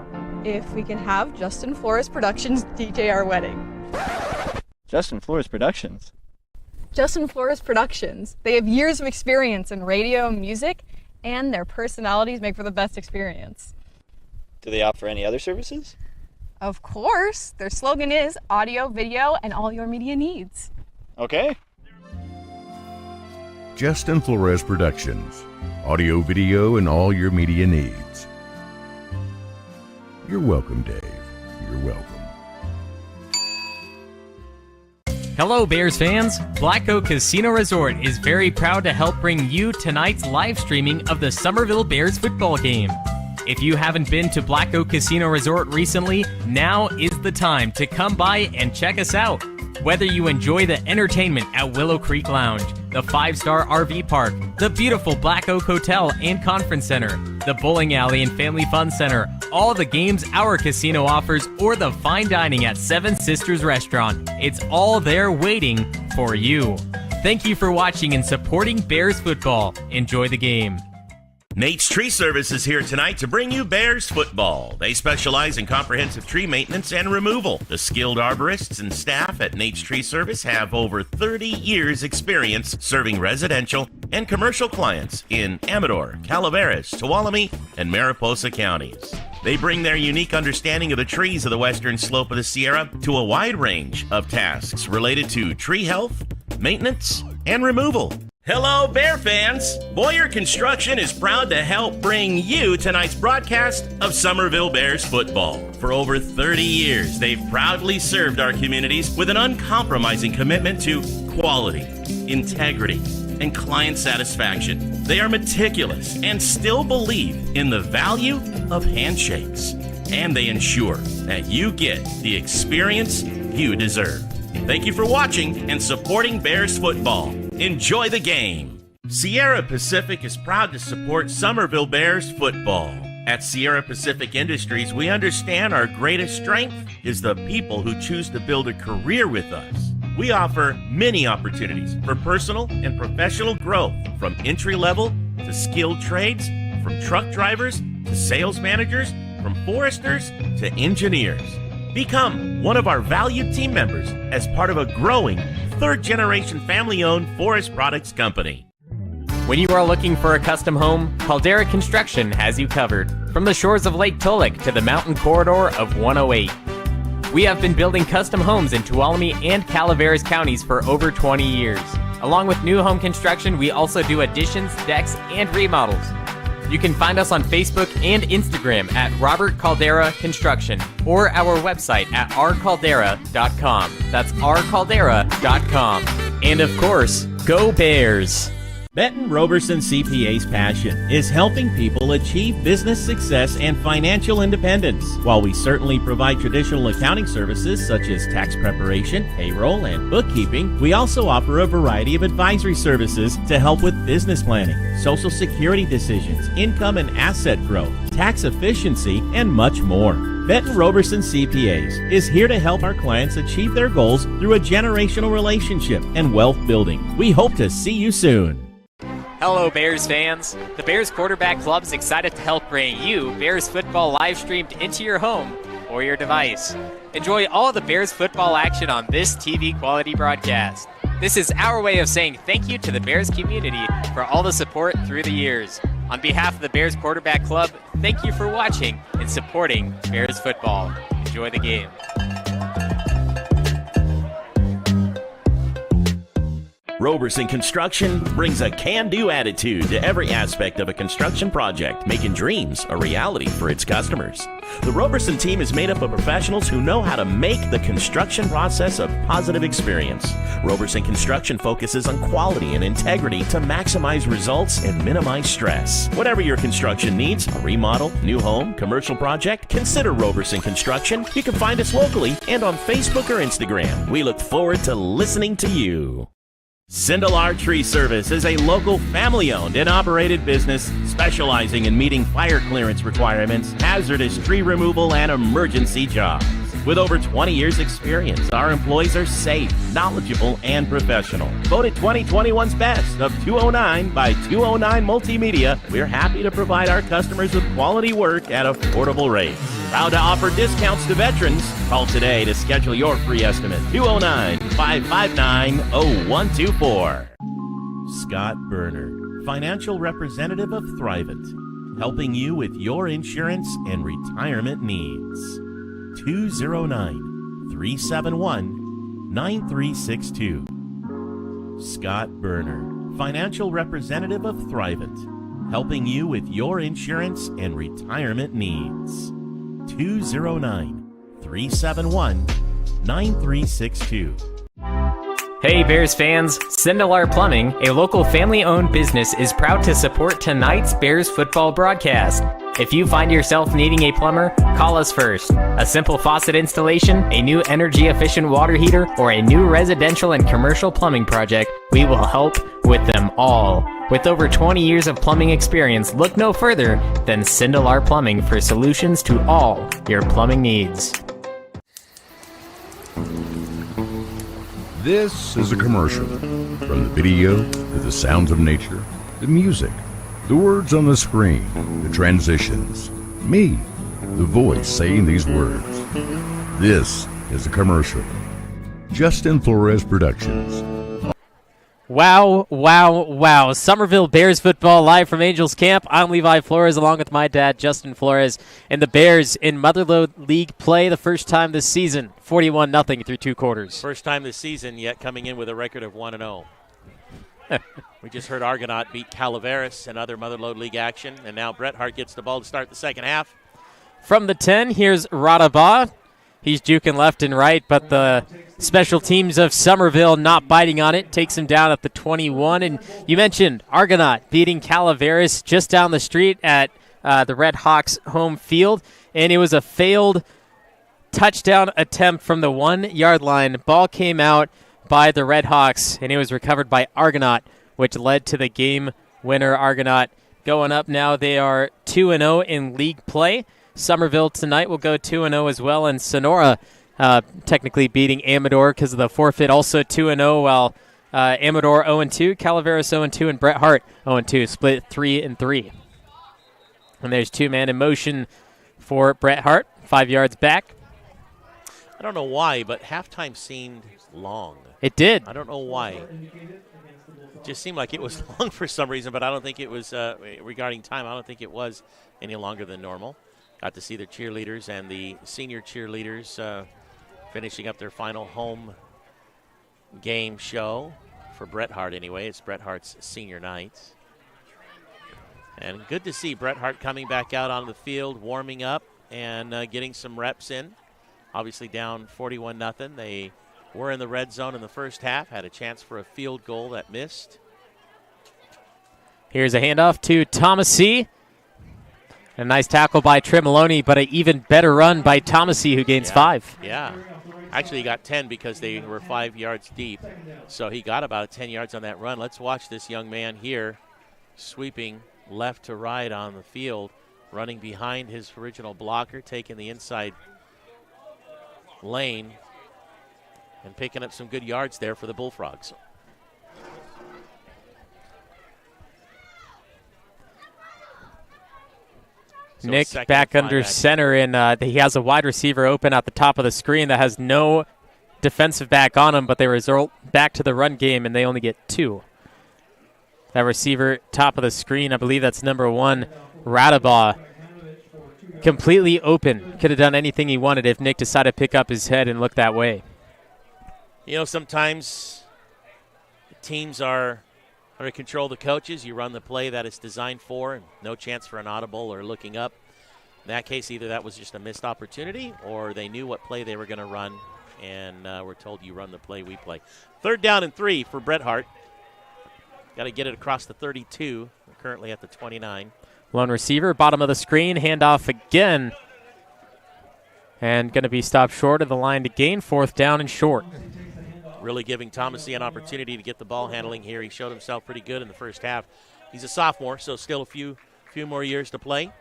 if we can have Justin Flores Productions DJ our wedding. Justin Flores Productions? Justin Flores Productions. They have years of experience in radio and music, and their personalities make for the best experience. Do they offer any other services? Of course. Their slogan is audio, video, and all your media needs. Okay. Justin Flores Productions. Audio, video, and all your media needs. You're welcome, Dave. You're welcome. Hello, Bears fans! Black Oak Casino Resort is very proud to help bring you tonight's live streaming of the Summerville Bears football game. If you haven't been to Black Oak Casino Resort recently, now is the time to come by and check us out. Whether you enjoy the entertainment at Willow Creek Lounge, the 5-star RV park, the beautiful Black Oak Hotel and Conference Center, the bowling alley and family fun center, all the games our casino offers, or the fine dining at Seven Sisters Restaurant, it's all there waiting for you. Thank you for watching and supporting Bears football. Enjoy the game. Nate's Tree Service is here tonight to bring you Bears football. They specialize in comprehensive tree maintenance and removal. The skilled arborists and staff at Nate's Tree Service have over 30 years experience serving residential and commercial clients in Amador, Calaveras, Tuolumne, and Mariposa counties. They bring their unique understanding of the trees of the western slope of the Sierra to a wide range of tasks related to tree health, maintenance, and removal. Hello, Bear fans! Boyer Construction is proud to help bring you tonight's broadcast of Summerville Bears football. For over 30 years, they've proudly served our communities with an uncompromising commitment to quality, integrity, and client satisfaction. They are meticulous and still believe in the value of handshakes. And they ensure that you get the experience you deserve. Thank you for watching and supporting Bears football. Enjoy the game. Sierra Pacific is proud to support Summerville Bears football. At Sierra Pacific Industries, we understand our greatest strength is the people who choose to build a career with us. We offer many opportunities for personal and professional growth, from entry level to skilled trades, from truck drivers to sales managers, from foresters to engineers. Become one of our valued team members as part of a growing third-generation family-owned forest products company. When you are looking for a custom home, Caldera Construction has you covered. From the shores of Lake Tulloch to the mountain corridor of 108. We have been building custom homes in Tuolumne and Calaveras counties for over 20 years. Along with new home construction, we also do additions, decks, and remodels. You can find us on Facebook and Instagram at Robert Caldera Construction or our website at rcaldera.com. That's rcaldera.com. And of course, go Bears! Benton Roberson CPA's passion is helping people achieve business success and financial independence. While we certainly provide traditional accounting services such as tax preparation, payroll, and bookkeeping, we also offer a variety of advisory services to help with business planning, social security decisions, income and asset growth, tax efficiency, and much more. Benton Roberson CPAs is here to help our clients achieve their goals through a generational relationship and wealth building. We hope to see you soon. Hello, Bears fans. The Bears Quarterback Club is excited to help bring you Bears football live streamed into your home or your device. Enjoy all the Bears football action on this TV quality broadcast. This is our way of saying thank you to the Bears community for all the support through the years. On behalf of the Bears Quarterback Club, thank you for watching and supporting Bears football. Enjoy the game. Roberson Construction brings a can-do attitude to every aspect of a construction project, making dreams a reality for its customers. The Roberson team is made up of professionals who know how to make the construction process a positive experience. Roberson Construction focuses on quality and integrity to maximize results and minimize stress. Whatever your construction needs, a remodel, new home, commercial project, consider Roberson Construction. You can find us locally and on Facebook or Instagram. We look forward to listening to you. Sindelar Tree Service is a local family-owned and operated business specializing in meeting fire clearance requirements, hazardous tree removal, and emergency jobs. With over 20 years' experience, our employees are safe, knowledgeable, and professional. Voted 2021's Best of 209 by 209 Multimedia, we're happy to provide our customers with quality work at affordable rates. Proud to offer discounts to veterans. Call today to schedule your free estimate. 209-559-0124. Scott Berner, financial representative of Thrivent, helping you with your insurance and retirement needs. 209-371-9362. Scott Berner, financial representative of Thrivent, helping you with your insurance and retirement needs. 209-371-9362. Hey Bears fans, Sindelar Plumbing, a local family-owned business, is proud to support tonight's Bears football broadcast. If you find yourself needing a plumber, call us first. A simple faucet installation, a new energy-efficient water heater, or a new residential and commercial plumbing project, we will help with them all. With over 20 years of plumbing experience, look no further than Sindelar Plumbing for solutions to all your plumbing needs. This is a commercial. From the video to the sounds of nature, the music, the words on the screen, the transitions, me, the voice saying these words. This is a commercial. Justin Flores Productions. Wow, wow, wow. Summerville Bears football live from Angels Camp. I'm Levi Flores along with my dad, Justin Flores. And the Bears in Motherlode League play the first time this season. 41-0 through 2 quarters. First time this season, yet coming in with a record of 1-0. We just heard Argonaut beat Calaveras and other Motherlode League action. And now Bret Harte gets the ball to start the second half. From the 10, here's Radaba. He's juking left and right, but the special teams of Summerville not biting on it. Takes him down at the 21. And you mentioned Argonaut beating Calaveras just down the street at the Red Hawks home field. And it was a failed touchdown attempt from the 1-yard line. Ball came out by the Red Hawks, and it was recovered by Argonaut, which led to the game winner. Argonaut going up now. They are 2-0 in league play. Summerville tonight will go 2-0 as well, and Sonora technically beating Amador because of the forfeit, also 2-0, while Amador 0-2, Calaveras 0-2, and Bret Harte 0-2, split 3-3. And there's two-man in motion for Bret Harte, 5 yards back. I don't know why, but halftime seemed long. It did. I don't know why. It just seemed like it was long for some reason, but I don't think it was, regarding time, I don't think it was any longer than normal. Got to see the cheerleaders and the senior cheerleaders finishing up their final home game show for Bret Harte anyway. It's Bret Harte's senior night. And good to see Bret Harte coming back out on the field, warming up and getting some reps in. Obviously down 41-0. They were in the red zone in the first half, had a chance for a field goal that missed. Here's a handoff to Thomasy. A nice tackle by Tremoloni, but an even better run by Thomasy, who gains 5. Yeah. Actually, he got 10 because they were 5 yards deep. So he got about 10 yards on that run. Let's watch this young man here sweeping left to right on the field, running behind his original blocker, taking the inside lane and picking up some good yards there for the Bullfrogs. So Nick back under center, and he has a wide receiver open at the top of the screen that has no defensive back on him, but they resort back to the run game, and they only get 2. That receiver top of the screen, I believe that's number 1, Radabaugh. Completely open. Could have done anything he wanted if Nick decided to pick up his head and look that way. You know, sometimes teams are under control of the coaches. You run the play that it's designed for, and no chance for an audible or looking up. In that case, either that was just a missed opportunity or they knew what play they were going to run, and we're told you run the play, we play. 3rd down and 3 for Bret Harte. Got to get it across the 32. We're currently at the 29. Lone receiver, bottom of the screen, handoff again. And going to be stopped short of the line to gain. 4th down and short. Really giving Thomasy an opportunity to get the ball handling here. He showed himself pretty good in the first half. He's a sophomore, so still a few more years to play.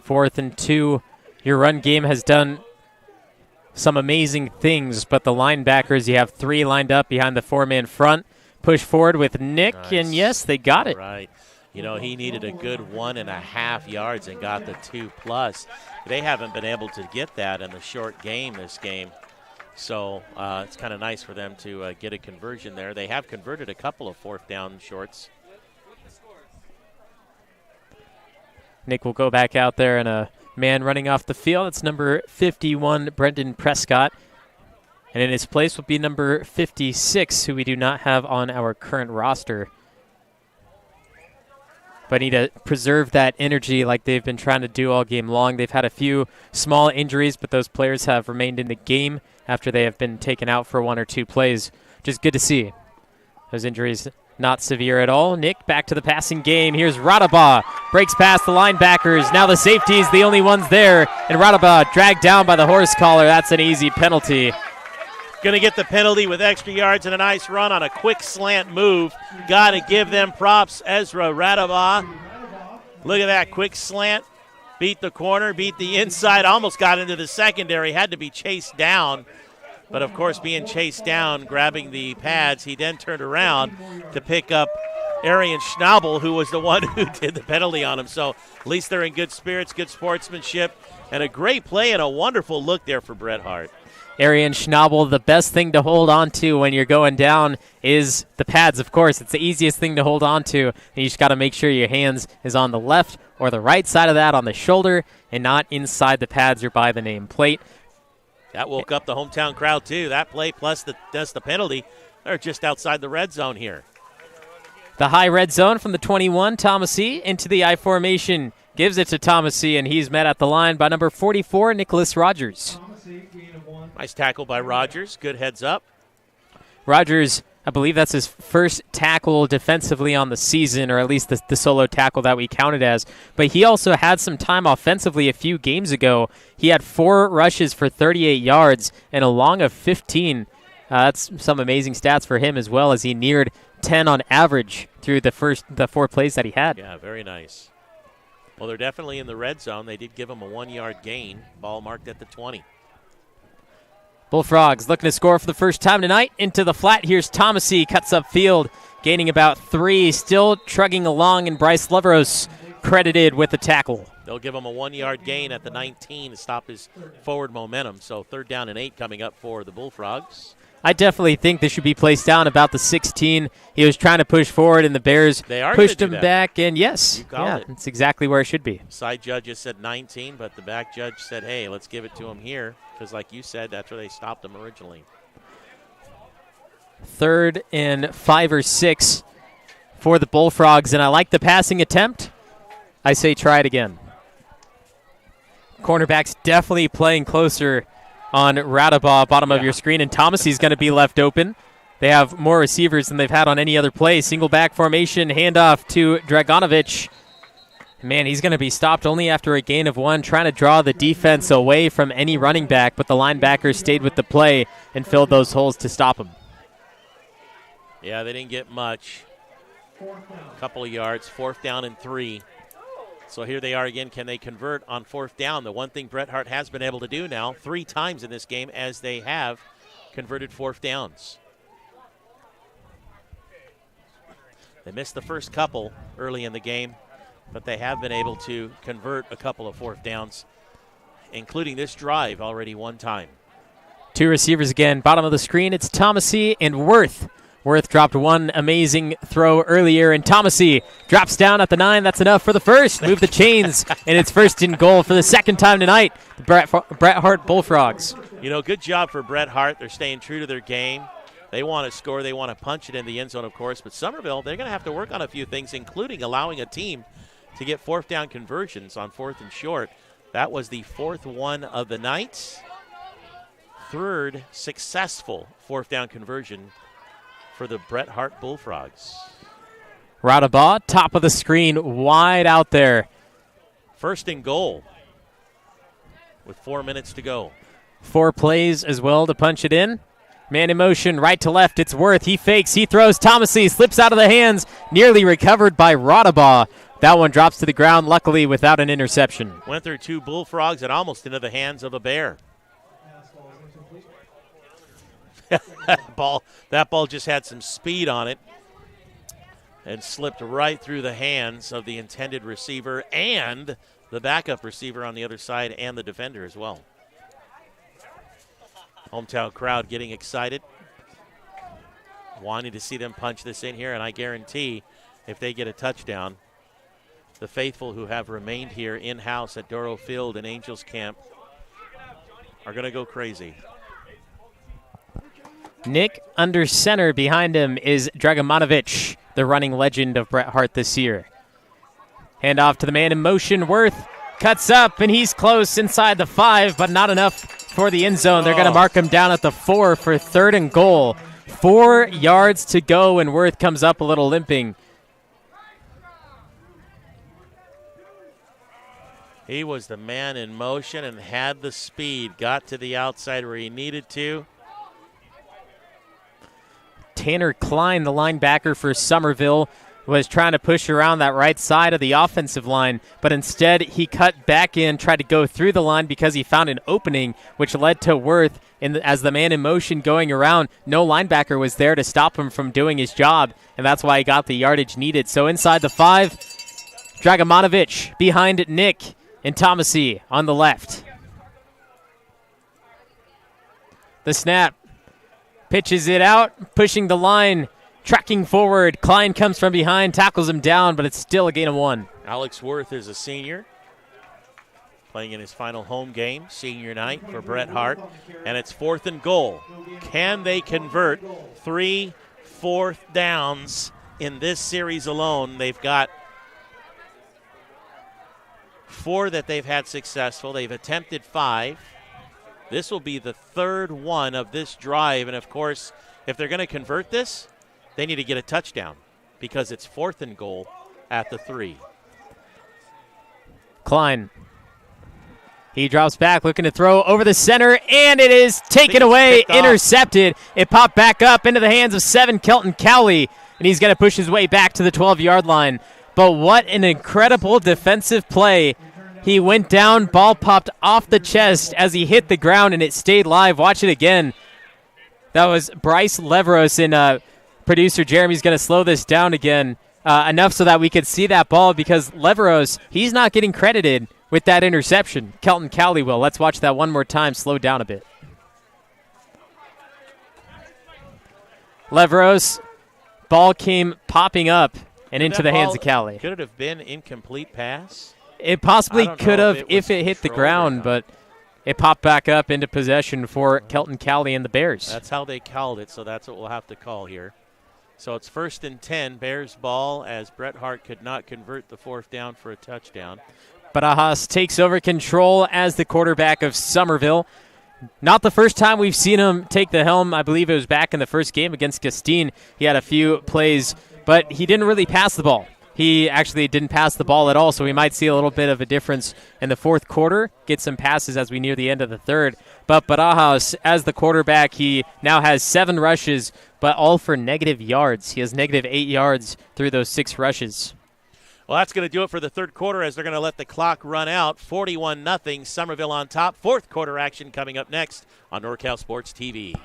Fourth and 2. Your run game has done some amazing things, but the linebackers, you have 3 lined up behind the 4-man front. Push forward with Nick, Nice. and yes, they got it. Right. You know, he needed a good 1.5 yards and got the 2+. They haven't been able to get that in the short game this game. So it's kind of nice for them to get a conversion there. They have converted a couple of 4th down shorts. Nick will go back out there, and a man running off the field. It's number 51, Brendan Prescott. And in his place will be number 56, who we do not have on our current roster. But need to preserve that energy like they've been trying to do all game long. They've had a few small injuries, but those players have remained in the game after they have been taken out for 1 or 2 plays, which is good to see. Those injuries not severe at all. Nick back to the passing game. Here's Radaba. Breaks past the linebackers. Now the safeties, the only ones there. And Radaba dragged down by the horse collar. That's an easy penalty. Going to get the penalty with extra yards and a nice run on a quick slant move. Got to give them props, Ezra Radaba. Look at that quick slant. Beat the corner, beat the inside, almost got into the secondary. Had to be chased down. But, of course, being chased down, grabbing the pads, he then turned around to pick up Arian Schnabel, who was the one who did the penalty on him. So at least they're in good spirits, good sportsmanship, and a great play and a wonderful look there for Bret Harte. Arian Schnabel, the best thing to hold on to when you're going down is the pads, of course. It's the easiest thing to hold on to. And you just got to make sure your hands is on the left or the right side of that on the shoulder and not inside the pads or by the name plate. That woke up the hometown crowd, too. That play plus the penalty. They're just outside the red zone here. The high red zone from the 21, Thomasy, into the I formation. Gives it to Thomasy, and he's met at the line by number 44, Nicholas Rogers. Nice tackle by Rogers. Good heads up. Rogers, I believe that's his first tackle defensively on the season, or at least the solo tackle that we counted as. But he also had some time offensively a few games ago. He had 4 rushes for 38 yards and a long of 15. That's some amazing stats for him as well, as he neared 10 on average through the 4 plays that he had. Yeah, very nice. Well, they're definitely in the red zone. They did give him a 1-yard gain. Ball marked at the 20. Bullfrogs looking to score for the first time tonight. Into the flat. Here's Thomasy. Cuts up field. Gaining about 3. Still trugging along. And Bryce Leveros credited with the tackle. They'll give him a 1-yard gain at the 19 to stop his forward momentum. So 3rd down and 8 coming up for the Bullfrogs. I definitely think this should be placed down about the 16. He was trying to push forward, and the Bears pushed him back. And yes, that's exactly where it should be. Side judges said 19, but the back judge said, hey, let's give it to him here. Because like you said, that's where they stopped him originally. 3rd and 5 or 6 for the Bullfrogs. And I like the passing attempt. I say try it again. Cornerbacks definitely playing closer on Radaba, bottom of your screen, and Thomasy's going to be left open. They have more receivers than they've had on any other play. Single back formation, handoff to Dragonovic. Man, he's going to be stopped only after a gain of 1, trying to draw the defense away from any running back, but the linebackers stayed with the play and filled those holes to stop him. Yeah, they didn't get much. A couple of yards, 4th down and 3. So here they are again. Can they convert on 4th down? The one thing Bret Harte has been able to do now 3 times in this game, as they have converted 4th downs. They missed the first couple early in the game, but they have been able to convert a couple of 4th downs, including this drive already 1 time. 2 receivers again. Bottom of the screen, it's Thomasy and Worth. Worth dropped one amazing throw earlier, and Thomasy drops down at the 9. That's enough for the first. Move the chains, and it's first and goal for the second time tonight. The Bret Harte Bullfrogs. Good job for Bret Harte. They're staying true to their game. They want to score. They want to punch it in the end zone, of course. But Summerville, they're going to have to work on a few things, including allowing a team to get fourth down conversions on 4th and short. That was the 4th one of the night. 3rd successful 4th down conversion for the Bret Harte Bullfrogs. Radabaugh, top of the screen, wide out there. First and goal with 4 minutes to go. 4 plays as well to punch it in. Man in motion, right to left. It's Worth. He fakes. He throws. Thomasy slips out of the hands. Nearly recovered by Radabaugh. That one drops to the ground, luckily without an interception. Went through 2 Bullfrogs and almost into the hands of a Bear. That ball just had some speed on it and slipped right through the hands of the intended receiver and the backup receiver on the other side and the defender as well. Hometown crowd getting excited, wanting to see them punch this in here, and I guarantee if they get a touchdown, the faithful who have remained here in-house at Doro Field and Angels Camp are going to go crazy. Nick under center. Behind him is Dragomanovic, the running legend of Bret Harte this year. Hand off to the man in motion. Worth cuts up, and he's close inside the 5, but not enough for the end zone. They're going to mark him down at the 4 for 3rd and goal. 4 yards to go, and Worth comes up a little limping. He was the man in motion and had the speed, got to the outside where he needed to. Tanner Klein, the linebacker for Summerville, was trying to push around that right side of the offensive line, but instead he cut back in, tried to go through the line because he found an opening, which led to Worth as the man in motion going around. No linebacker was there to stop him from doing his job, and that's why he got the yardage needed. So inside the 5, Dragomanovic behind Nick and Thomasy on the left. The snap. Pitches it out, pushing the line, tracking forward. Klein comes from behind, tackles him down, but it's still a gain of 1. Alex Worth is a senior, playing in his final home game, senior night for Bret Harte, and it's 4th and goal. Can they convert 3 4th downs in this series alone? They've got 4 that they've had successful. They've attempted 5. This will be the 3rd one of this drive, and of course, if they're going to convert this, they need to get a touchdown because it's 4th and goal at the 3. Klein. He drops back, looking to throw over the center, and it is taken away, intercepted. It popped back up into the hands of 7, Kelton Cowley, and he's going to push his way back to the 12-yard line. But what an incredible defensive play. He went down, ball popped off the chest as he hit the ground, and it stayed live. Watch it again. That was Bryce Leveros, and producer Jeremy's going to slow this down again enough so that we could see that ball, because Leveros, he's not getting credited with that interception. Kelton Cowley will. Let's watch that one more time, slow down a bit. Leveros, ball came popping up and into the hands of Cowley. Could it have been incomplete pass? It possibly could have if it hit the ground, but it popped back up into possession for Kelton Cowley and the Bears. That's how they called it, so that's what we'll have to call here. So it's 1st and 10, Bears ball, as Bret Harte could not convert the 4th down for a touchdown. Barajas takes over control as the quarterback of Summerville. Not the first time we've seen him take the helm. I believe it was back in the first game against Castine. He had a few plays, but he didn't really pass the ball. He actually didn't pass the ball at all, so we might see a little bit of a difference in the 4th quarter, get some passes as we near the end of the 3rd. But Barajas, as the quarterback, he now has 7 rushes, but all for negative yards. He has negative 8 yards through those 6 rushes. Well, that's going to do it for the 3rd quarter as they're going to let the clock run out. 41-0, Summerville on top. 4th quarter action coming up next on NorCal Sports TV.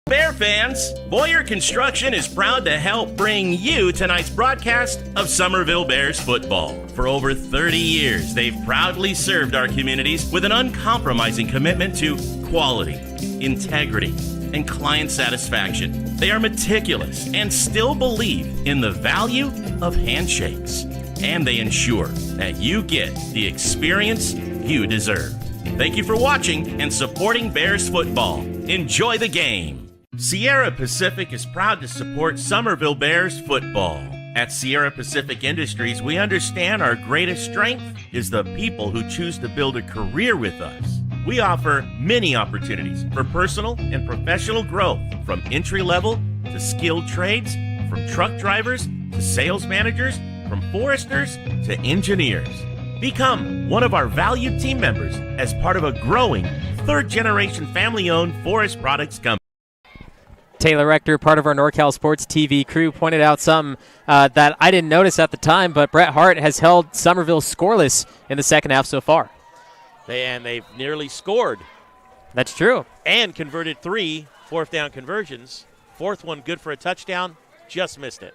Bear fans, Boyer Construction is proud to help bring you tonight's broadcast of Summerville Bears football. For over 30 years, they've proudly served our communities with an uncompromising commitment to quality, integrity, and client satisfaction. They are meticulous and still believe in the value of handshakes. And they ensure that you get the experience you deserve. Thank you for watching and supporting Bears football. Enjoy the game. Sierra Pacific is proud to support Summerville Bears football. At Sierra Pacific Industries, we understand our greatest strength is the people who choose to build a career with us. We offer many opportunities for personal and professional growth, from entry level to skilled trades, from truck drivers to sales managers, from foresters to engineers. Become one of our valued team members as part of a growing third-generation family-owned forest products company. Taylor Rector, part of our NorCal Sports TV crew, pointed out something that I didn't notice at the time, but Bret Harte has held Summerville scoreless in the second half so far. They've nearly scored. That's true. And converted 3 fourth down conversions. Fourth one good for a touchdown, just missed it.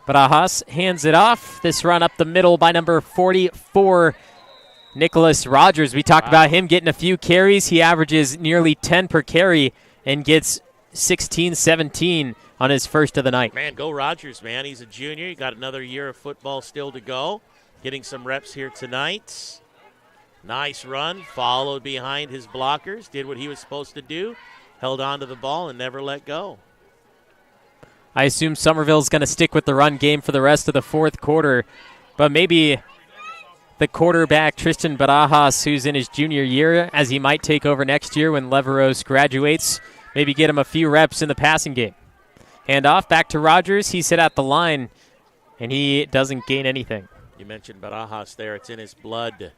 Barajas hands it off. This run up the middle by number 44, Nicholas Rogers. We talked about him getting a few carries. He averages nearly 10 per carry and gets 16-17 on his first of the night. Man, go Rogers, man. He's a junior. He got another year of football still to go. Getting some reps here tonight. Nice run, followed behind his blockers, did what he was supposed to do, held on to the ball and never let go. I assume Summerville's going to stick with the run game for the rest of the fourth quarter, but maybe the quarterback, Tristan Barajas, who's in his junior year, as he might take over next year when Leveros graduates, maybe get him a few reps in the passing game. Hand off back to Rogers. He's hit at the line, and he doesn't gain anything. You mentioned Barajas there. It's in his blood.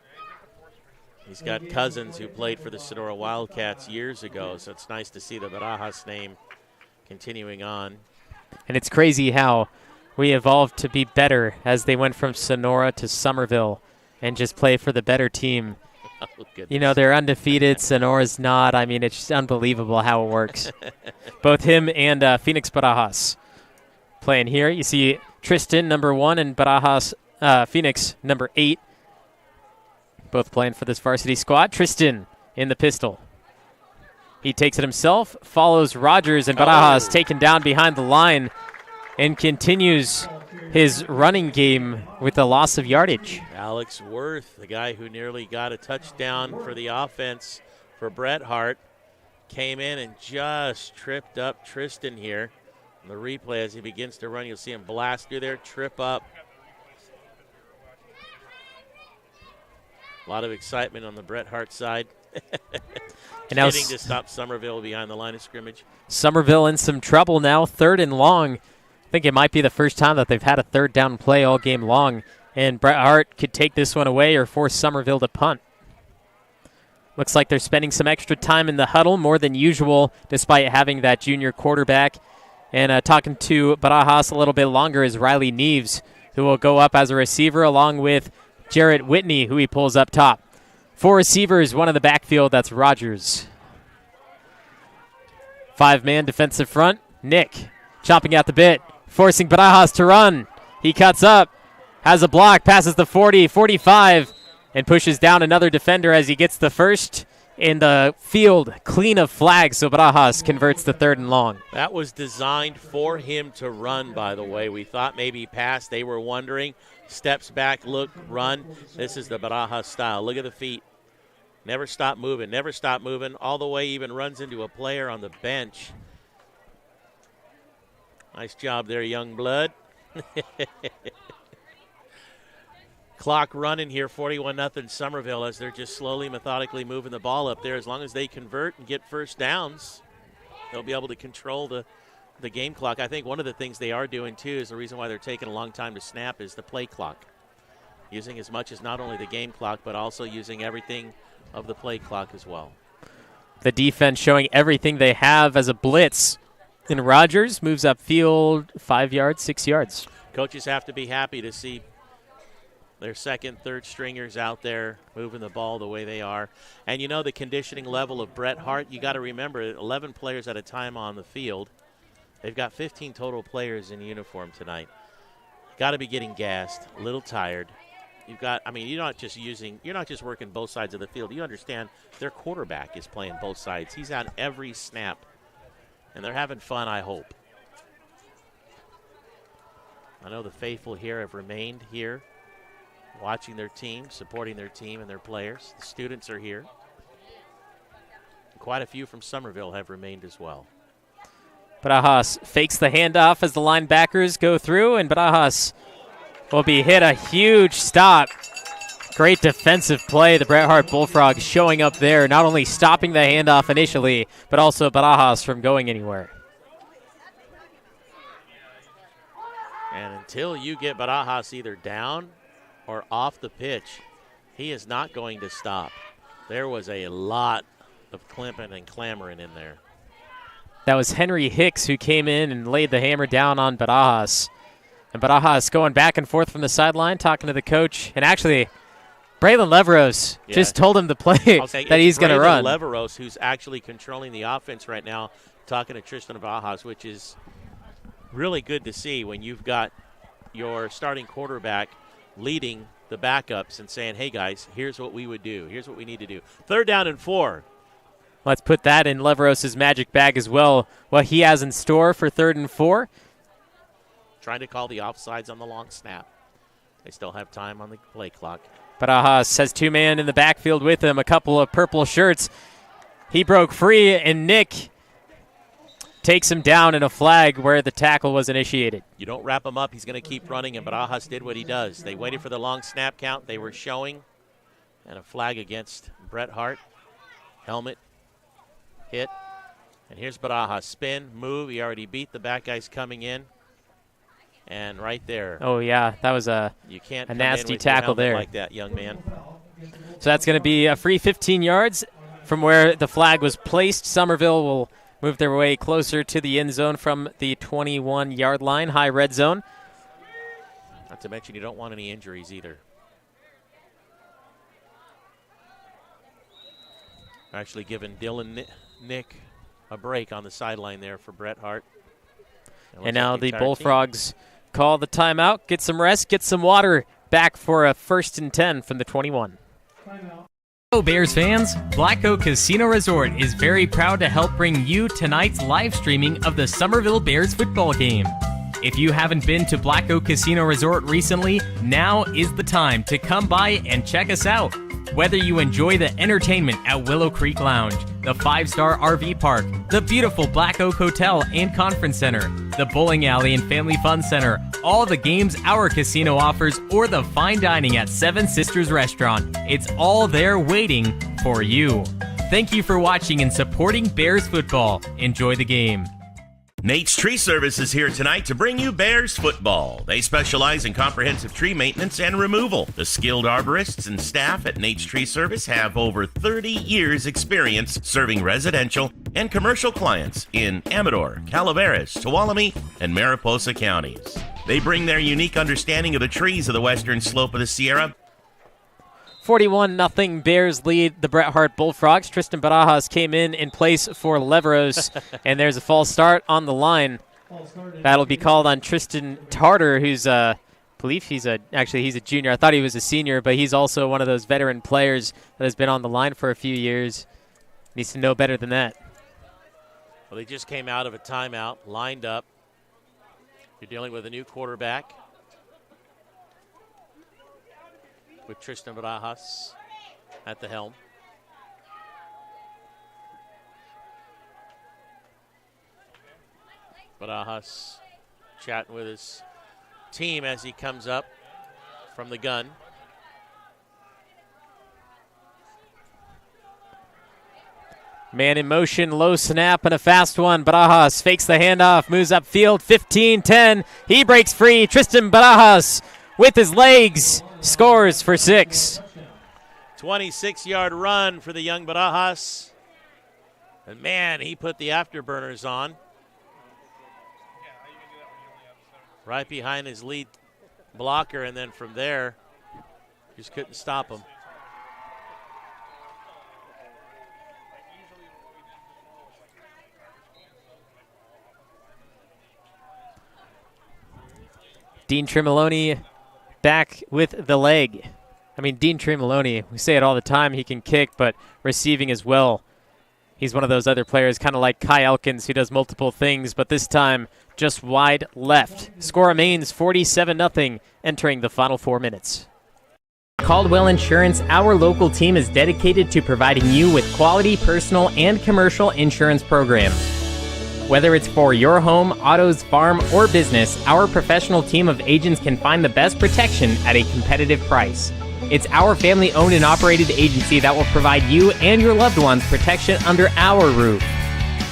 He's got cousins who played for the Sonora Wildcats years ago, so it's nice to see the Barajas name continuing on. And it's crazy how we evolved to be better as they went from Sonora to Summerville and just play for the better team. Oh, you know, they're undefeated. Sonora's not. I mean, it's just unbelievable how it works. Both him and Phoenix Barajas playing here. You see Tristan, number 1, and Barajas, Phoenix, number 8. Both playing for this varsity squad. Tristan in the pistol. He takes it himself, follows Rogers, and Barajas taken down behind the line and continues his running game with a loss of yardage. Alex Worth, the guy who nearly got a touchdown for the offense for Bret Harte, came in and just tripped up Tristan here. On the replay, as he begins to run, you'll see him blast through there, trip up. A lot of excitement on the Bret Harte side. And now Getting to stop Summerville behind the line of scrimmage. Summerville in some trouble now, 3rd and long. I think it might be the first time that they've had a 3rd down play all game long, and Bret Harte could take this one away or force Summerville to punt. Looks like they're spending some extra time in the huddle, more than usual, despite having that junior quarterback. And talking to Barajas a little bit longer is Riley Neves, who will go up as a receiver along with Jarrett Whitney, who he pulls up top. 4 receivers, 1 in the backfield. That's Rogers. 5-man defensive front. Nick chopping out the bit, forcing Barajas to run. He cuts up, has a block, passes the 40, 45, and pushes down another defender as he gets the first in the field clean of flags. So Barajas converts the 3rd and long. That was designed for him to run, by the way. We thought maybe pass. They were wondering. Steps back, look, run. This is the Barajas style. Look at the feet. Never stop moving, never stop moving. All the way, even runs into a player on the bench. Nice job there, young blood. Clock running here, 41-0 Summerville, as they're just slowly, methodically moving the ball up there. As long as they convert and get first downs, they'll be able to control the game clock. I think one of the things they are doing, too, is the reason why they're taking a long time to snap is the play clock. Using as much as not only the game clock, but also using everything of the play clock as well. The defense showing everything they have as a blitz. And Rogers moves upfield 5 yards, 6 yards. Coaches have to be happy to see their second, third stringers out there moving the ball the way they are. And you know the conditioning level of Bret Harte, you got to remember 11 players at a time on the field. They've got 15 total players in uniform tonight. Got to be getting gassed, a little tired. You've got, I mean, you're not just working both sides of the field. You understand their quarterback is playing both sides. He's on every snap and they're having fun, I hope. I know the faithful here have remained here, watching their team, supporting their team and their players. The students are here. Quite a few from Summerville have remained as well. Barajas fakes the handoff as the linebackers go through, and Barajas will be hit a huge stop. Great defensive play. The Bret Harte Bullfrogs showing up there, not only stopping the handoff initially, but also Barajas from going anywhere. And until you get Barajas either down or off the pitch, he is not going to stop. There was a lot of climping and clamoring in there. That was Henry Hicks who came in and laid the hammer down on Barajas. And Barajas going back and forth from the sideline, talking to the coach. And actually, Braylon Leveros just told him to play that he's going to run. Leveros, who's actually controlling the offense right now, talking to Tristan Barajas, which is really good to see when you've got your starting quarterback leading the backups and saying, hey, guys, here's what we would do. Here's what we need to do. 3rd down and 4. Let's put that in Leveros' magic bag as well, what he has in store for 3rd and 4. Trying to call the offsides on the long snap. They still have time on the play clock. Barajas has 2 men in the backfield with him, a couple of purple shirts. He broke free, and Nick takes him down in a flag where the tackle was initiated. You don't wrap him up. He's going to keep running, and Barajas did what he does. They waited for the long snap count. They were showing, and a flag against Bret Harte. Helmet hit. And here's Barajas. Spin, move. He already beat the back guys coming in. And right there. Oh, yeah, that was a nasty tackle there. Like that, young man. So that's going to be a free 15 yards from where the flag was placed. Summerville will move their way closer to the end zone from the 21-yard line, high red zone. Not to mention you don't want any injuries either. Actually giving Dylan Nick a break on the sideline there for Bret Harte. And now the Bullfrogs call the timeout, get some rest, get some water, back for a 1st and 10 from the 21. Hello, Bears fans. Black Oak Casino Resort is very proud to help bring you tonight's live streaming of the Summerville Bears football game. If you haven't been to Black Oak Casino Resort recently, now is the time to come by and check us out. Whether you enjoy the entertainment at Willow Creek Lounge, the 5-star RV park, the beautiful Black Oak Hotel and Conference Center, the bowling alley and family fun center, all the games our casino offers, or the fine dining at Seven Sisters Restaurant, it's all there waiting for you. Thank you for watching and supporting Bears football. Enjoy the game. Nate's Tree Service is here tonight to bring you Bears football. They specialize in comprehensive tree maintenance and removal. The skilled arborists and staff at Nate's Tree Service have over 30 years experience serving residential and commercial clients in Amador, Calaveras, Tuolumne, and Mariposa counties. They bring their unique understanding of the trees of the western slope of the Sierra. 41-0 Bears lead the Bret Harte Bullfrogs. Tristan Barajas came in place for Leveros, and there's a false start on the line. That'll be called on Tristan Tarter, who's I believe he's a junior. I thought he was a senior, but he's also one of those veteran players that has been on the line for a few years. Needs to know better than that. Well, they just came out of a timeout, lined up. You're dealing with a new quarterback with Tristan Barajas at the helm. Barajas chatting with his team as he comes up from the gun. Man in motion, low snap, and a fast one. Barajas fakes the handoff, moves upfield, 15-10. He breaks free. Tristan Barajas with his legs scores for 6. 26-yard run for the young Barajas. And, man, he put the afterburners on. Right behind his lead blocker, and then from there, just couldn't stop him. Dean Tremoloni back with the leg. I mean, Dean Tremoloni, we say it all the time, he can kick, but receiving as well. He's one of those other players, kind of like Kai Elkins, who does multiple things, but this time just wide left. Score remains 47-0 entering the final 4 minutes. Caldwell Insurance, our local team, is dedicated to providing you with quality personal and commercial insurance programs. Whether it's for your home, autos, farm, or business, our professional team of agents can find the best protection at a competitive price. It's our family-owned and operated agency that will provide you and your loved ones protection under our roof.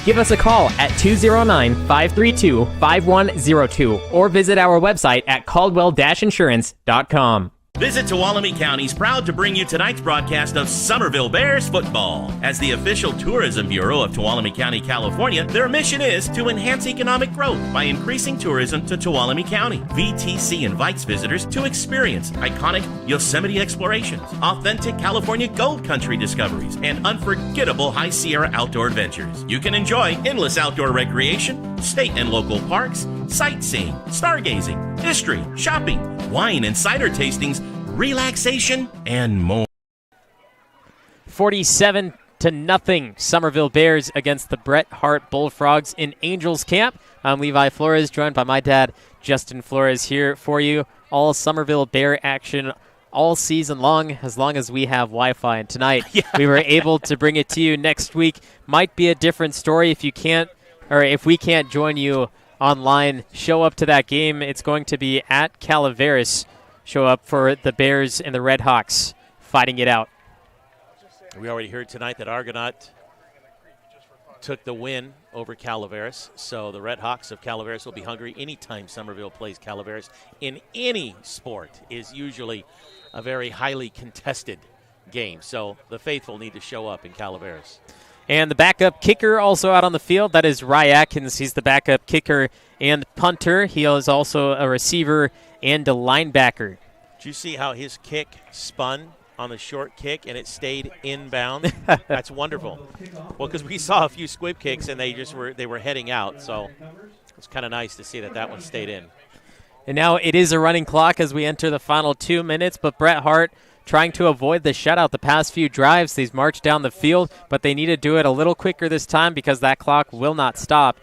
Give us a call at 209-532-5102 or visit our website at caldwell-insurance.com. Visit Tuolumne County is proud to bring you tonight's broadcast of Summerville Bears football. As the official tourism bureau of Tuolumne County, California, their mission is to enhance economic growth by increasing tourism to Tuolumne County. VTC invites visitors to experience iconic Yosemite explorations, authentic California gold country discoveries, and unforgettable High Sierra outdoor adventures. You can enjoy endless outdoor recreation, state and local parks, sightseeing, stargazing, history, shopping, wine and cider tastings, relaxation, and more. 47-0, Summerville Bears against the Bret Harte Bullfrogs in Angels Camp. I'm Levi Flores, joined by my dad, Justin Flores, here for you. All Summerville Bear action all season long as we have Wi-Fi. And tonight, we were able to bring it to you. Next week might be a different story if we can't join you online. Show up to that game. It's going to be at Calaveras. Show up for the Bears and the Red Hawks fighting it out. We already heard tonight that Argonaut took the win over Calaveras, so the Red Hawks of Calaveras will be hungry. Anytime Summerville plays Calaveras in any sport is usually a very highly contested game, so the faithful need to show up in Calaveras. And the backup kicker also out on the field, that is Rye Atkins. He's the backup kicker and punter. He is also a receiver and a linebacker. Did you see how his kick spun on the short kick and it stayed inbound? That's wonderful. Well, because we saw a few squib kicks and they were heading out, so it's kind of nice to see that one stayed in. And now it is a running clock as we enter the final 2 minutes, but Bret Harte trying to avoid the shutout the past few drives. They've marched down the field, but they need to do it a little quicker this time because that clock will not stop.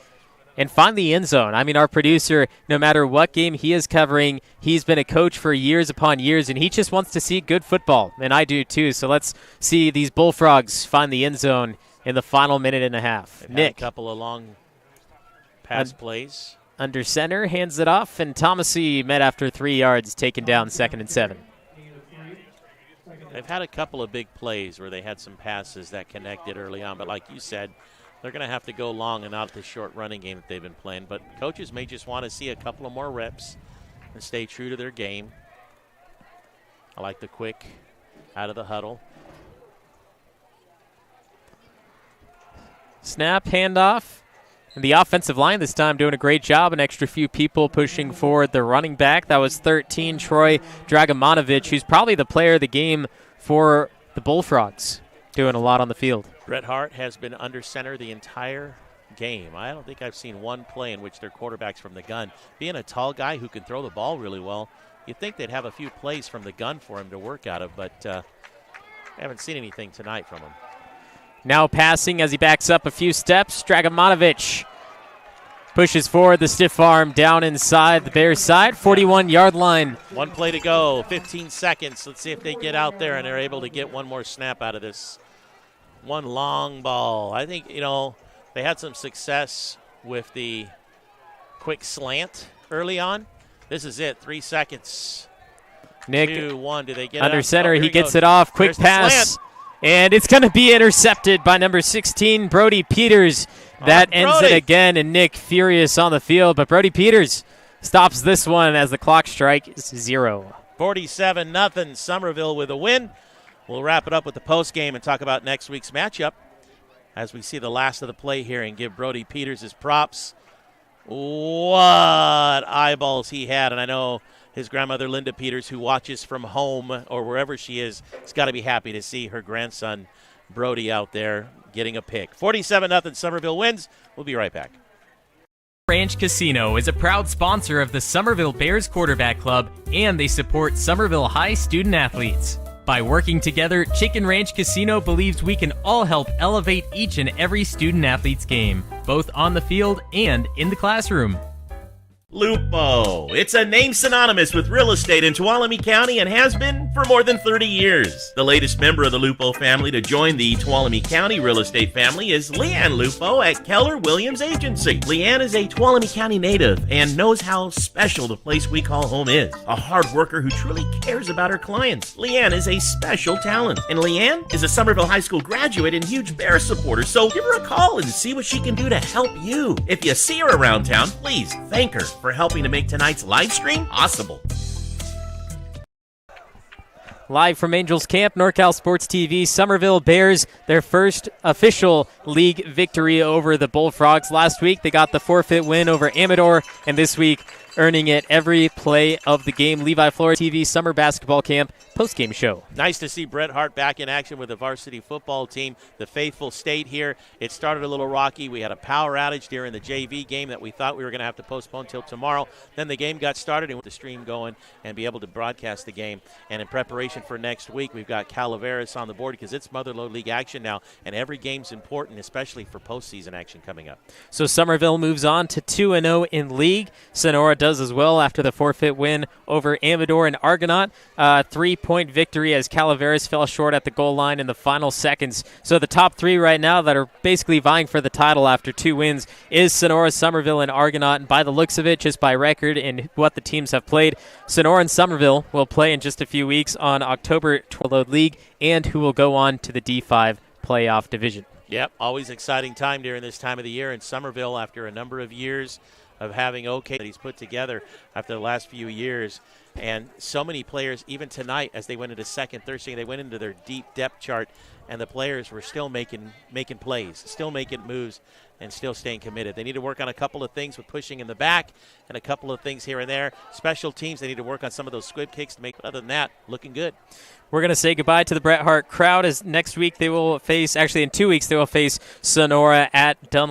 And find the end zone. I mean, our producer, no matter what game he is covering, he's been a coach for years upon years, and he just wants to see good football, and I do too. So let's see these Bullfrogs find the end zone in the final minute and a half. They've Nick. had a couple of long pass plays. Under center, hands it off, and Thomasy met after 3 yards, taken down 2nd and 7. They've had a couple of big plays where they had some passes that connected early on, but like you said, they're going to have to go long and not the short running game that they've been playing. But coaches may just want to see a couple of more reps and stay true to their game. I like the quick out of the huddle. Snap, handoff. And the offensive line this time doing a great job. An extra few people pushing forward the running back. That was 13, Troy Dragomanovich, who's probably the player of the game for the Bullfrogs. Doing a lot on the field. Bret Harte has been under center the entire game. I don't think I've seen one play in which their quarterback's from the gun. Being a tall guy who can throw the ball really well, you'd think they'd have a few plays from the gun for him to work out of, but I haven't seen anything tonight from him. Now passing as he backs up a few steps. Dragomanovich pushes forward the stiff arm down inside the Bears side, 41-yard line. One play to go, 15 seconds. Let's see if they get out there and they're able to get one more snap out of this. One long ball. I think, they had some success with the quick slant early on. This is it, 3 seconds. Nick, 2, 1, do they get under it center, he gets goes. it off, quick There's the pass. slant. And it's going to be intercepted by number 16, Brody Peters. That ends it again, and Nick furious on the field. But Brody Peters stops this one as the clock strikes 0. 47-0, Summerville with a win. We'll wrap it up with the postgame and talk about next week's matchup as we see the last of the play here and give Brody Peters his props. What eyeballs he had. And I know his grandmother, Linda Peters, who watches from home or wherever she is, has got to be happy to see her grandson, Brody, out there getting a pick. 47-0, Summerville wins. We'll be right back. Ranch Casino is a proud sponsor of the Summerville Bears Quarterback Club, and they support Summerville High student athletes. By working together, Chicken Ranch Casino believes we can all help elevate each and every student-athlete's game, both on the field and in the classroom. Lupo. It's a name synonymous with real estate in Tuolumne County and has been for more than 30 years. The latest member of the Lupo family to join the Tuolumne County real estate family is LeAnn Lupo at Keller Williams Agency. LeAnn is a Tuolumne County native and knows how special the place we call home is. A hard worker who truly cares about her clients. LeAnn is a special talent, and LeAnn is a Summerville High School graduate and huge Bear supporter, so give her a call and see what she can do to help you. If you see her around town, please thank her for helping to make tonight's live stream possible. Live from Angels Camp, NorCal Sports TV, Summerville Bears, their first official league victory over the Bullfrogs. Last week, they got the forfeit win over Amador, and this week, earning it every play of the game. Levi Flores TV Summer Basketball Camp post-game show. Nice to see Bret Harte back in action with the varsity football team. The faithful stayed here. It started a little rocky. We had a power outage during the JV game that we thought we were going to have to postpone till tomorrow. Then the game got started and with the stream going and be able to broadcast the game. And in preparation for next week, we've got Calaveras on the board because it's Motherlode League action now, and every game's important, especially for postseason action coming up. So Summerville moves on to 2-0 in league. Sonora does as well after the forfeit win over Amador and Argonaut. 3-point victory as Calaveras fell short at the goal line in the final seconds. So the top three right now that are basically vying for the title after 2 wins is Sonora, Summerville, and Argonaut. And by the looks of it, just by record and what the teams have played, Sonora and Summerville will play in just a few weeks on October 12th League, and who will go on to the D5 playoff division. Yep, always exciting time during this time of the year in Summerville after a number of years of having that he's put together after the last few years. And so many players, even tonight, as they went into second, third string, they went into their deep depth chart, and the players were still making plays, still making moves, and still staying committed. They need to work on a couple of things with pushing in the back and a couple of things here and there. Special teams, they need to work on some of those squib kicks to make, other than that, looking good. We're going to say goodbye to the Bret Harte crowd as next week they will face, actually in 2 weeks, they will face Sonora at Dunlap.